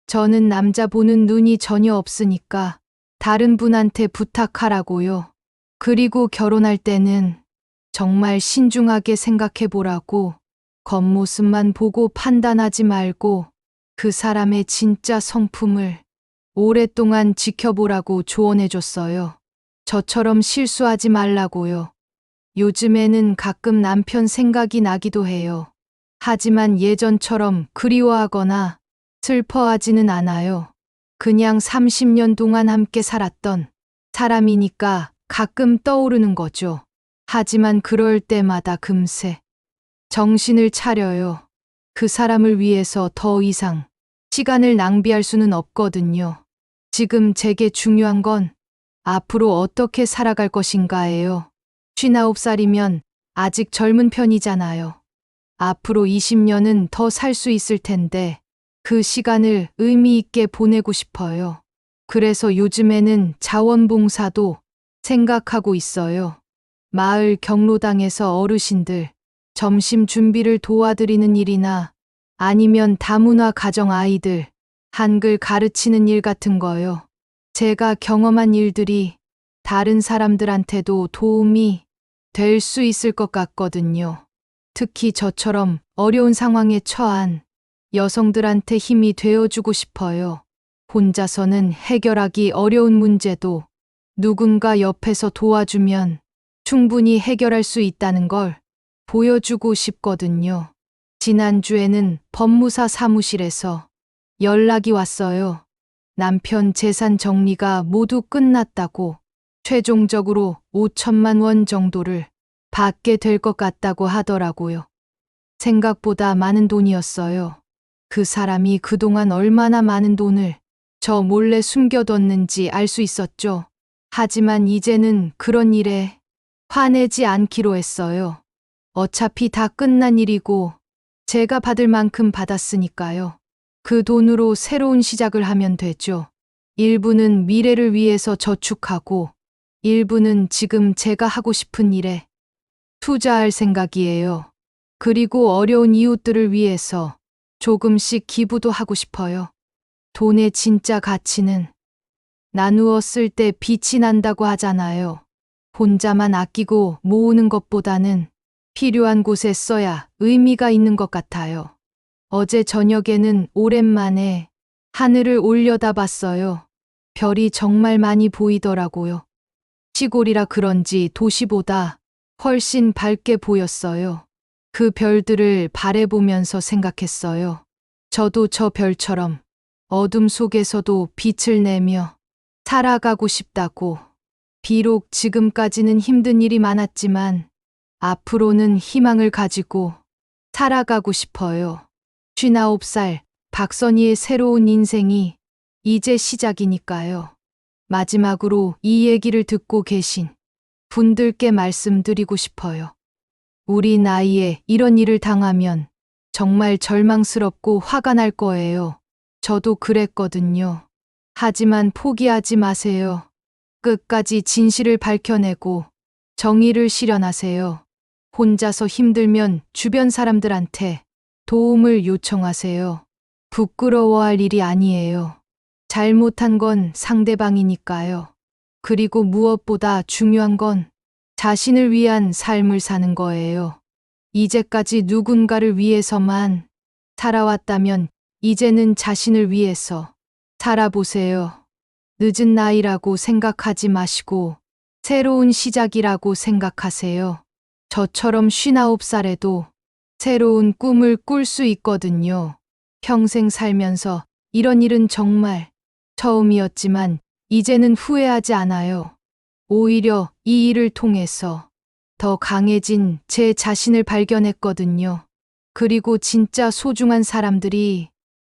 저는 남자 보는 눈이 전혀 없으니까 다른 분한테 부탁하라고요. 그리고 결혼할 때는 정말 신중하게 생각해 보라고, 겉모습만 보고 판단하지 말고 그 사람의 진짜 성품을 오랫동안 지켜보라고 조언해줬어요. 저처럼 실수하지 말라고요. 요즘에는 가끔 남편 생각이 나기도 해요. 하지만 예전처럼 그리워하거나 슬퍼하지는 않아요. 그냥 30년 동안 함께 살았던 사람이니까 가끔 떠오르는 거죠. 하지만 그럴 때마다 금세 정신을 차려요. 그 사람을 위해서 더 이상 시간을 낭비할 수는 없거든요. 지금 제게 중요한 건 앞으로 어떻게 살아갈 것인가예요. 59살이면 아직 젊은 편이잖아요. 앞으로 20년은 더 살 수 있을 텐데 그 시간을 의미 있게 보내고 싶어요. 그래서 요즘에는 자원봉사도 생각하고 있어요. 마을 경로당에서 어르신들 점심 준비를 도와드리는 일이나 아니면 다문화 가정 아이들 한글 가르치는 일 같은 거요. 제가 경험한 일들이 다른 사람들한테도 도움이 될 수 있을 것 같거든요. 특히 저처럼 어려운 상황에 처한 여성들한테 힘이 되어주고 싶어요. 혼자서는 해결하기 어려운 문제도 누군가 옆에서 도와주면 충분히 해결할 수 있다는 걸 보여주고 싶거든요. 지난주에는 법무사 사무실에서 연락이 왔어요. 남편 재산 정리가 모두 끝났다고 최종적으로 5천만 원 정도를 받게 될 것 같다고 하더라고요. 생각보다 많은 돈이었어요. 그 사람이 그동안 얼마나 많은 돈을 저 몰래 숨겨뒀는지 알 수 있었죠. 하지만 이제는 그런 일에 화내지 않기로 했어요. 어차피 다 끝난 일이고 제가 받을 만큼 받았으니까요. 그 돈으로 새로운 시작을 하면 되죠. 일부는 미래를 위해서 저축하고 일부는 지금 제가 하고 싶은 일에 투자할 생각이에요. 그리고 어려운 이웃들을 위해서 조금씩 기부도 하고 싶어요. 돈의 진짜 가치는 나누어 쓸 때 빛이 난다고 하잖아요. 혼자만 아끼고 모으는 것보다는 필요한 곳에 써야 의미가 있는 것 같아요. 어제 저녁에는 오랜만에 하늘을 올려다봤어요. 별이 정말 많이 보이더라고요. 시골이라 그런지 도시보다 훨씬 밝게 보였어요. 그 별들을 바라보면서 생각했어요. 저도 저 별처럼 어둠 속에서도 빛을 내며 살아가고 싶다고. 비록 지금까지는 힘든 일이 많았지만 앞으로는 희망을 가지고 살아가고 싶어요. 59살 박선희의 새로운 인생이 이제 시작이니까요. 마지막으로 이 얘기를 듣고 계신 분들께 말씀드리고 싶어요. 우리 나이에 이런 일을 당하면 정말 절망스럽고 화가 날 거예요. 저도 그랬거든요. 하지만 포기하지 마세요. 끝까지 진실을 밝혀내고 정의를 실현하세요. 혼자서 힘들면 주변 사람들한테 도움을 요청하세요. 부끄러워할 일이 아니에요. 잘못한 건 상대방이니까요. 그리고 무엇보다 중요한 건 자신을 위한 삶을 사는 거예요. 이제까지 누군가를 위해서만 살아왔다면 이제는 자신을 위해서 살아보세요. 늦은 나이라고 생각하지 마시고 새로운 시작이라고 생각하세요. 저처럼 59살에도 새로운 꿈을 꿀 수 있거든요. 평생 살면서 이런 일은 정말 처음이었지만 이제는 후회하지 않아요. 오히려 이 일을 통해서 더 강해진 제 자신을 발견했거든요. 그리고 진짜 소중한 사람들이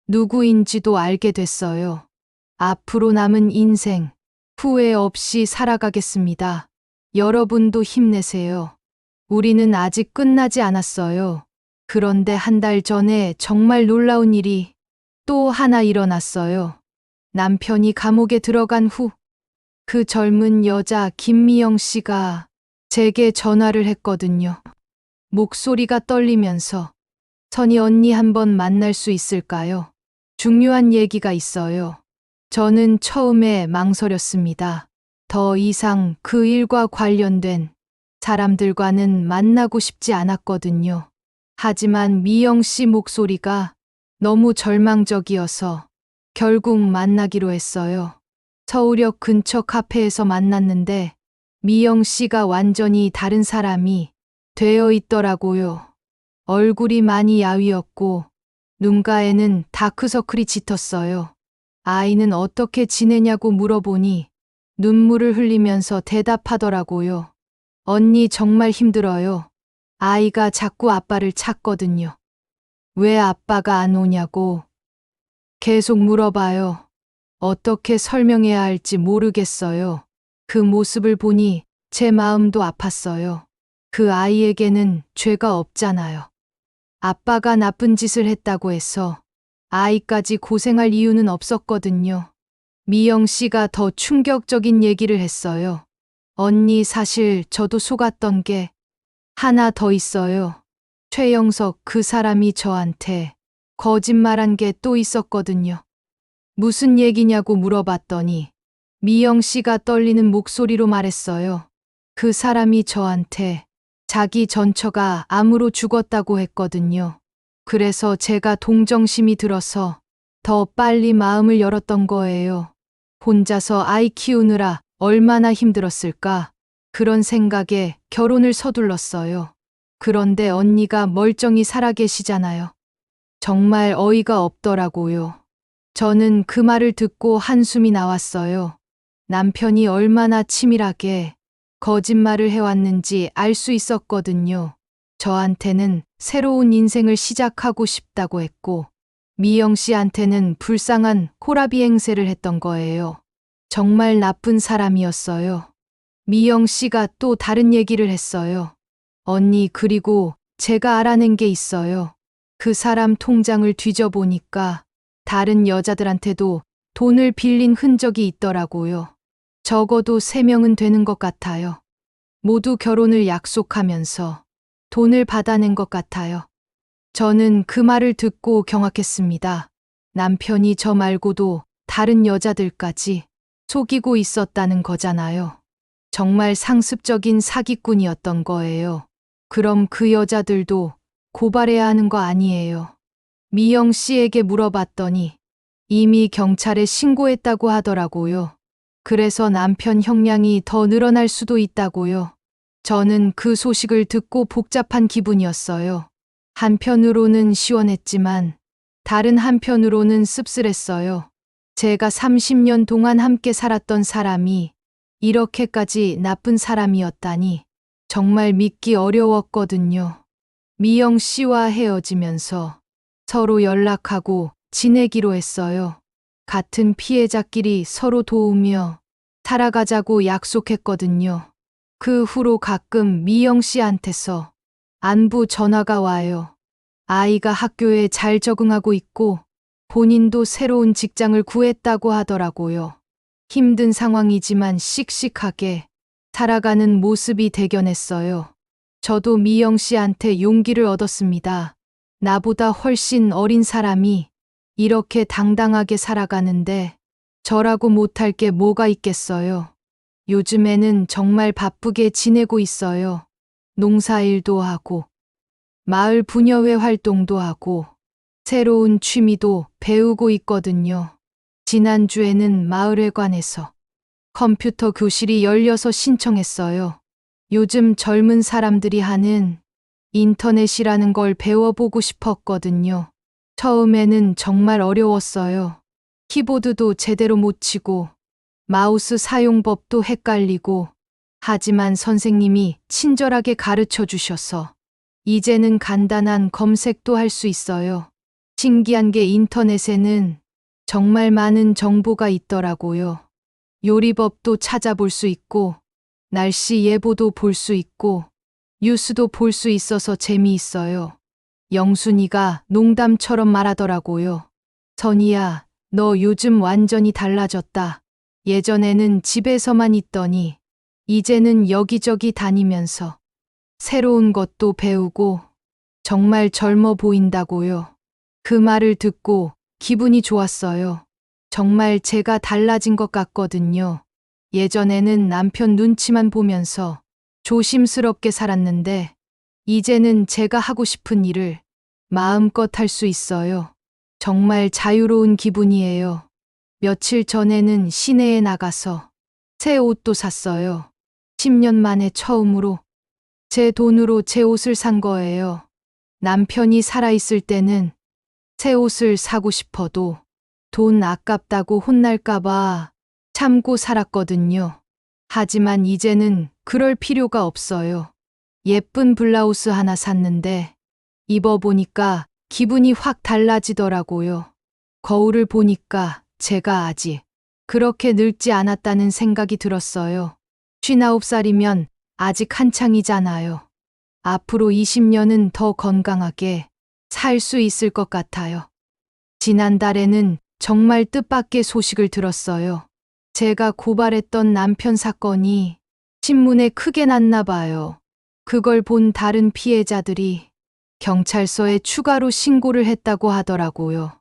누구인지도 알게 됐어요. 앞으로 남은 인생 후회 없이 살아가겠습니다. 여러분도 힘내세요. 우리는 아직 끝나지 않았어요. 그런데 한 달 전에 정말 놀라운 일이 또 하나 일어났어요. 남편이 감옥에 들어간 후 그 젊은 여자 김미영 씨가 제게 전화를 했거든요. 목소리가 떨리면서 선희 언니 한번 만날 수 있을까요? 중요한 얘기가 있어요. 저는 처음에 망설였습니다. 더 이상 그 일과 관련된 사람들과는 만나고 싶지 않았거든요. 하지만 미영 씨 목소리가 너무 절망적이어서 결국 만나기로 했어요. 서울역 근처 카페에서 만났는데 미영 씨가 완전히 다른 사람이 되어 있더라고요. 얼굴이 많이 야위었고 눈가에는 다크서클이 짙었어요. 아이는 어떻게 지내냐고 물어보니 눈물을 흘리면서 대답하더라고요. 언니 정말 힘들어요. 아이가 자꾸 아빠를 찾거든요. 왜 아빠가 안 오냐고 계속 물어봐요. 어떻게 설명해야 할지 모르겠어요. 그 모습을 보니 제 마음도 아팠어요. 그 아이에게는 죄가 없잖아요. 아빠가 나쁜 짓을 했다고 해서 아이까지 고생할 이유는 없었거든요. 미영 씨가 더 충격적인 얘기를 했어요. 언니 사실 저도 속았던 게 하나 더 있어요. 최영석 그 사람이 저한테 거짓말한 게 또 있었거든요. 무슨 얘기냐고 물어봤더니 미영 씨가 떨리는 목소리로 말했어요. 그 사람이 저한테 자기 전처가 암으로 죽었다고 했거든요. 그래서 제가 동정심이 들어서 더 빨리 마음을 열었던 거예요. 혼자서 아이 키우느라 얼마나 힘들었을까. 그런 생각에 결혼을 서둘렀어요. 그런데 언니가 멀쩡히 살아계시잖아요. 정말 어이가 없더라고요. 저는 그 말을 듣고 한숨이 나왔어요. 남편이 얼마나 치밀하게 거짓말을 해왔는지 알 수 있었거든요. 저한테는 새로운 인생을 시작하고 싶다고 했고, 미영 씨한테는 불쌍한 호라비 행세를 했던 거예요. 정말 나쁜 사람이었어요. 미영 씨가 또 다른 얘기를 했어요. 언니, 그리고 제가 알아낸 게 있어요. 그 사람 통장을 뒤져보니까 다른 여자들한테도 돈을 빌린 흔적이 있더라고요. 적어도 3명은 되는 것 같아요. 모두 결혼을 약속하면서 돈을 받아낸 것 같아요. 저는 그 말을 듣고 경악했습니다. 남편이 저 말고도 다른 여자들까지 속이고 있었다는 거잖아요. 정말 상습적인 사기꾼이었던 거예요. 그럼 그 여자들도 고발해야 하는 거 아니에요? 미영 씨에게 물어봤더니 이미 경찰에 신고했다고 하더라고요. 그래서 남편 형량이 더 늘어날 수도 있다고요. 저는 그 소식을 듣고 복잡한 기분이었어요. 한편으로는 시원했지만 다른 한편으로는 씁쓸했어요. 제가 30년 동안 함께 살았던 사람이 이렇게까지 나쁜 사람이었다니 정말 믿기 어려웠거든요. 미영 씨와 헤어지면서 서로 연락하고 지내기로 했어요. 같은 피해자끼리 서로 도우며 살아가자고 약속했거든요. 그 후로 가끔 미영 씨한테서 안부 전화가 와요. 아이가 학교에 잘 적응하고 있고 본인도 새로운 직장을 구했다고 하더라고요. 힘든 상황이지만 씩씩하게 살아가는 모습이 대견했어요. 저도 미영 씨한테 용기를 얻었습니다. 나보다 훨씬 어린 사람이 이렇게 당당하게 살아가는데 저라고 못할 게 뭐가 있겠어요. 요즘에는 정말 바쁘게 지내고 있어요. 농사일도 하고, 마을 부녀회 활동도 하고, 새로운 취미도 배우고 있거든요. 지난주에는 마을회관에서 컴퓨터 교실이 열려서 신청했어요. 요즘 젊은 사람들이 하는 인터넷이라는 걸 배워보고 싶었거든요. 처음에는 정말 어려웠어요. 키보드도 제대로 못 치고 마우스 사용법도 헷갈리고 하지만 선생님이 친절하게 가르쳐 주셔서 이제는 간단한 검색도 할 수 있어요. 신기한 게 인터넷에는 정말 많은 정보가 있더라고요. 요리법도 찾아볼 수 있고 날씨 예보도 볼 수 있고 뉴스도 볼 수 있어서 재미있어요. 영순이가 농담처럼 말하더라고요. 선이야, 너 요즘 완전히 달라졌다. 예전에는 집에서만 있더니 이제는 여기저기 다니면서 새로운 것도 배우고 정말 젊어 보인다고요. 그 말을 듣고 기분이 좋았어요. 정말 제가 달라진 것 같거든요. 예전에는 남편 눈치만 보면서 조심스럽게 살았는데 이제는 제가 하고 싶은 일을 마음껏 할 수 있어요. 정말 자유로운 기분이에요. 며칠 전에는 시내에 나가서 새 옷도 샀어요. 10년 만에 처음으로 제 돈으로 제 옷을 산 거예요. 남편이 살아있을 때는 새 옷을 사고 싶어도 돈 아깝다고 혼날까봐 참고 살았거든요. 하지만 이제는 그럴 필요가 없어요. 예쁜 블라우스 하나 샀는데 입어보니까 기분이 확 달라지더라고요. 거울을 보니까 제가 아직 그렇게 늙지 않았다는 생각이 들었어요. 59살이면 아직 한창이잖아요. 앞으로 20년은 더 건강하게 살 수 있을 것 같아요. 지난달에는 정말 뜻밖의 소식을 들었어요. 제가 고발했던 남편 사건이 신문에 크게 났나 봐요. 그걸 본 다른 피해자들이 경찰서에 추가로 신고를 했다고 하더라고요.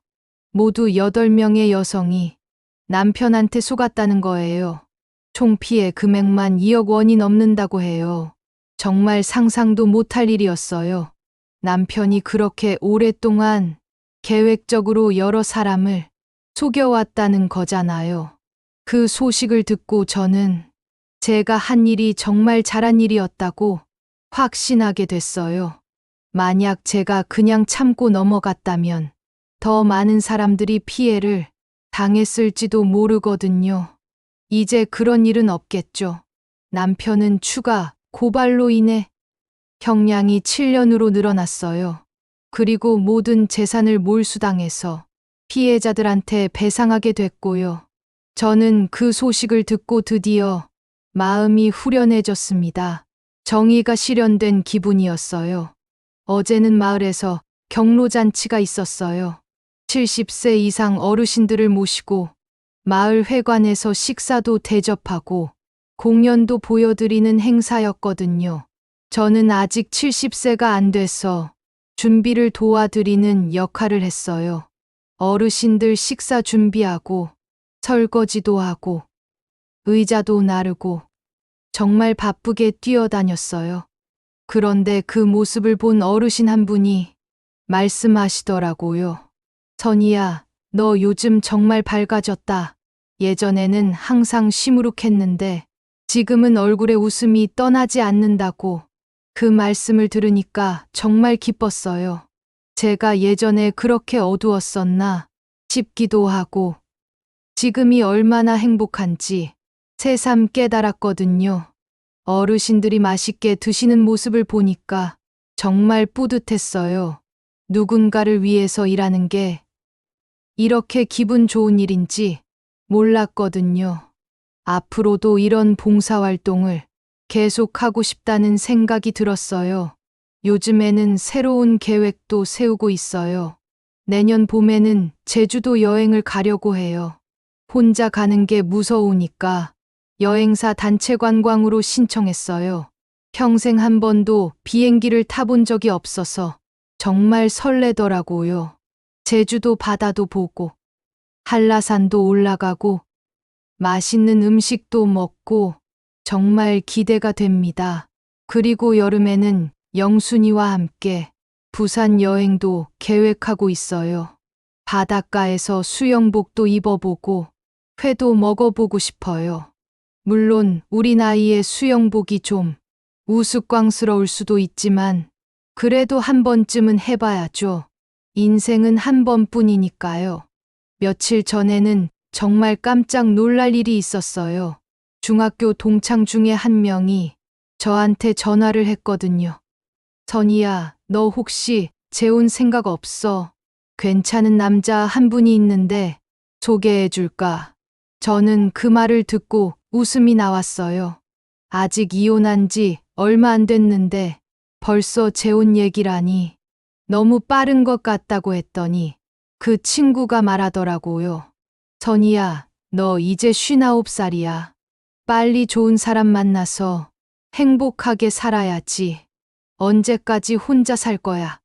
모두 8명의 여성이 남편한테 속았다는 거예요. 총 피해 금액만 2억 원이 넘는다고 해요. 정말 상상도 못할 일이었어요. 남편이 그렇게 오랫동안 계획적으로 여러 사람을 속여왔다는 거잖아요. 그 소식을 듣고 저는 제가 한 일이 정말 잘한 일이었다고 확신하게 됐어요. 만약 제가 그냥 참고 넘어갔다면 더 많은 사람들이 피해를 당했을지도 모르거든요. 이제 그런 일은 없겠죠. 남편은 추가 고발로 인해 형량이 7년으로 늘어났어요. 그리고 모든 재산을 몰수당해서 피해자들한테 배상하게 됐고요. 저는 그 소식을 듣고 드디어 마음이 후련해졌습니다. 정의가 실현된 기분이었어요. 어제는 마을에서 경로잔치가 있었어요. 70세 이상 어르신들을 모시고 마을 회관에서 식사도 대접하고 공연도 보여드리는 행사였거든요. 저는 아직 70세가 안 돼서 준비를 도와드리는 역할을 했어요. 어르신들 식사 준비하고 설거지도 하고 의자도 나르고 정말 바쁘게 뛰어다녔어요. 그런데 그 모습을 본 어르신 한 분이 말씀하시더라고요. 선이야, 너 요즘 정말 밝아졌다. 예전에는 항상 시무룩했는데 지금은 얼굴에 웃음이 떠나지 않는다고. 그 말씀을 들으니까 정말 기뻤어요. 제가 예전에 그렇게 어두웠었나 싶기도 하고 지금이 얼마나 행복한지 새삼 깨달았거든요. 어르신들이 맛있게 드시는 모습을 보니까 정말 뿌듯했어요. 누군가를 위해서 일하는 게 이렇게 기분 좋은 일인지 몰랐거든요. 앞으로도 이런 봉사활동을 계속하고 싶다는 생각이 들었어요. 요즘에는 새로운 계획도 세우고 있어요. 내년 봄에는 제주도 여행을 가려고 해요. 혼자 가는 게 무서우니까 여행사 단체 관광으로 신청했어요. 평생 한 번도 비행기를 타본 적이 없어서 정말 설레더라고요. 제주도 바다도 보고 한라산도 올라가고 맛있는 음식도 먹고 정말 기대가 됩니다. 그리고 여름에는 영순이와 함께 부산 여행도 계획하고 있어요. 바닷가에서 수영복도 입어보고 회도 먹어보고 싶어요. 물론 우리 나이에 수영복이 좀 우스꽝스러울 수도 있지만 그래도 한 번쯤은 해봐야죠. 인생은 한 번뿐이니까요. 며칠 전에는 정말 깜짝 놀랄 일이 있었어요. 중학교 동창 중에 한 명이 저한테 전화를 했거든요. 선이야, 너 혹시 재혼 생각 없어? 괜찮은 남자 한 분이 있는데 소개해 줄까? 저는 그 말을 듣고 웃음이 나왔어요. 아직 이혼한 지 얼마 안 됐는데 벌써 재혼 얘기라니 너무 빠른 것 같다고 했더니 그 친구가 말하더라고요. 선이야, 너 이제 59살이야. 빨리 좋은 사람 만나서 행복하게 살아야지. 언제까지 혼자 살 거야?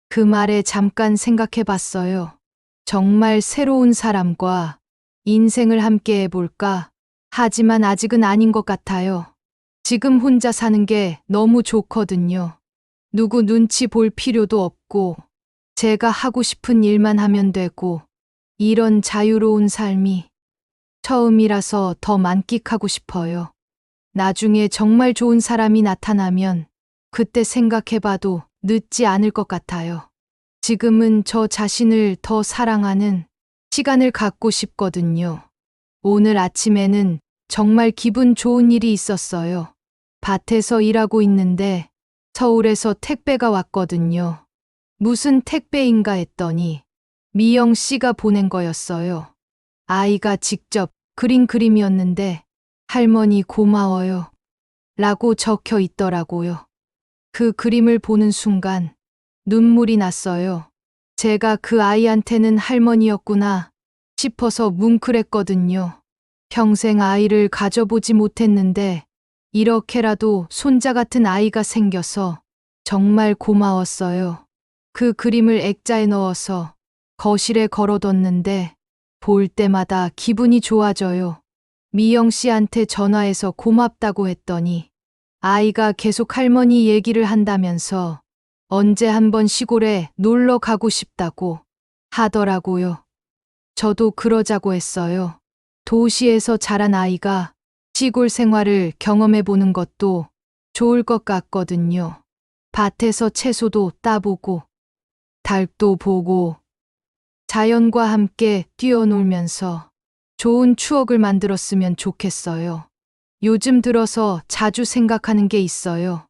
그 말에 잠깐 생각해 봤어요. 정말 새로운 사람과 인생을 함께 해볼까? 하지만 아직은 아닌 것 같아요. 지금 혼자 사는 게 너무 좋거든요. 누구 눈치 볼 필요도 없고 제가 하고 싶은 일만 하면 되고, 이런 자유로운 삶이 처음이라서 더 만끽하고 싶어요. 나중에 정말 좋은 사람이 나타나면 그때 생각해봐도 늦지 않을 것 같아요. 지금은 저 자신을 더 사랑하는 시간을 갖고 싶거든요. 오늘 아침에는 정말 기분 좋은 일이 있었어요. 밭에서 일하고 있는데 서울에서 택배가 왔거든요. 무슨 택배인가 했더니 미영 씨가 보낸 거였어요. 아이가 직접 그린 그림이었는데 할머니 고마워요. 라고 적혀 있더라고요. 그 그림을 보는 순간 눈물이 났어요. 제가 그 아이한테는 할머니였구나 싶어서 뭉클했거든요. 평생 아이를 가져보지 못했는데 이렇게라도 손자 같은 아이가 생겨서 정말 고마웠어요. 그 그림을 액자에 넣어서 거실에 걸어뒀는데 볼 때마다 기분이 좋아져요. 미영 씨한테 전화해서 고맙다고 했더니 아이가 계속 할머니 얘기를 한다면서 언제 한번 시골에 놀러 가고 싶다고 하더라고요. 저도 그러자고 했어요. 도시에서 자란 아이가 시골 생활을 경험해 보는 것도 좋을 것 같거든요. 밭에서 채소도 따보고 닭도 보고 자연과 함께 뛰어놀면서 좋은 추억을 만들었으면 좋겠어요. 요즘 들어서 자주 생각하는 게 있어요.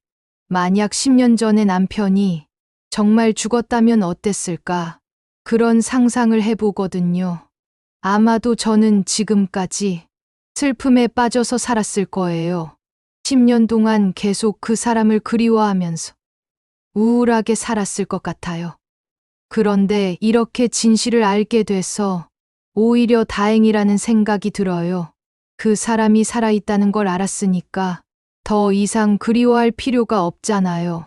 만약 10년 전에 남편이 정말 죽었다면 어땠을까? 그런 상상을 해보거든요. 아마도 저는 지금까지 슬픔에 빠져서 살았을 거예요. 10년 동안 계속 그 사람을 그리워하면서 우울하게 살았을 것 같아요. 그런데 이렇게 진실을 알게 돼서 오히려 다행이라는 생각이 들어요. 그 사람이 살아있다는 걸 알았으니까 더 이상 그리워할 필요가 없잖아요.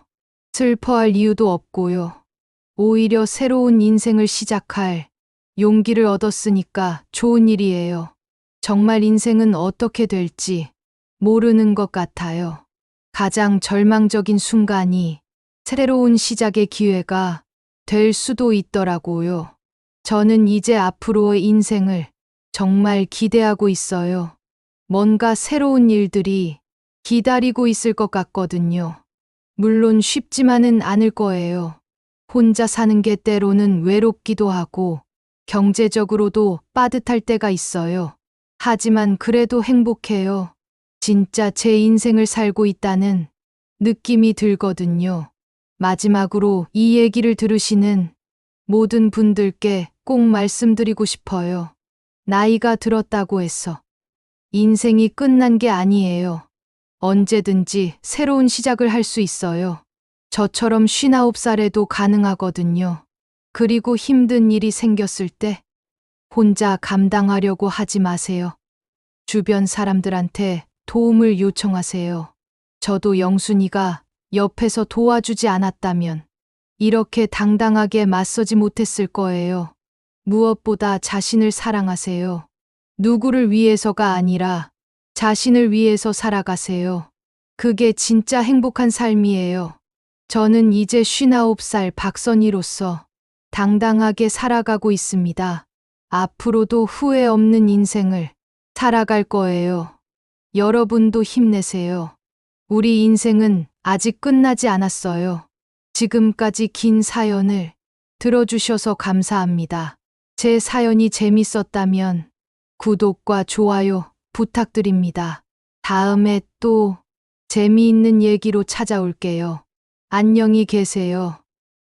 슬퍼할 이유도 없고요. 오히려 새로운 인생을 시작할 용기를 얻었으니까 좋은 일이에요. 정말 인생은 어떻게 될지 모르는 것 같아요. 가장 절망적인 순간이 새로운 시작의 기회가 될 수도 있더라고요. 저는 이제 앞으로의 인생을 정말 기대하고 있어요. 뭔가 새로운 일들이 기다리고 있을 것 같거든요. 물론 쉽지만은 않을 거예요. 혼자 사는 게 때로는 외롭기도 하고 경제적으로도 빠듯할 때가 있어요. 하지만 그래도 행복해요. 진짜 제 인생을 살고 있다는 느낌이 들거든요. 마지막으로 이 얘기를 들으시는 모든 분들께 꼭 말씀드리고 싶어요. 나이가 들었다고 해서 인생이 끝난 게 아니에요. 언제든지 새로운 시작을 할 수 있어요. 저처럼 59살에도 가능하거든요. 그리고 힘든 일이 생겼을 때 혼자 감당하려고 하지 마세요. 주변 사람들한테 도움을 요청하세요. 저도 영순이가 옆에서 도와주지 않았다면 이렇게 당당하게 맞서지 못했을 거예요. 무엇보다 자신을 사랑하세요. 누구를 위해서가 아니라 자신을 위해서 살아가세요. 그게 진짜 행복한 삶이에요. 저는 이제 59살 박선희로서 당당하게 살아가고 있습니다. 앞으로도 후회 없는 인생을 살아갈 거예요. 여러분도 힘내세요. 우리 인생은 아직 끝나지 않았어요. 지금까지 긴 사연을 들어주셔서 감사합니다. 제 사연이 재밌었다면 구독과 좋아요 부탁드립니다. 다음에 또 재미있는 얘기로 찾아올게요. 안녕히 계세요.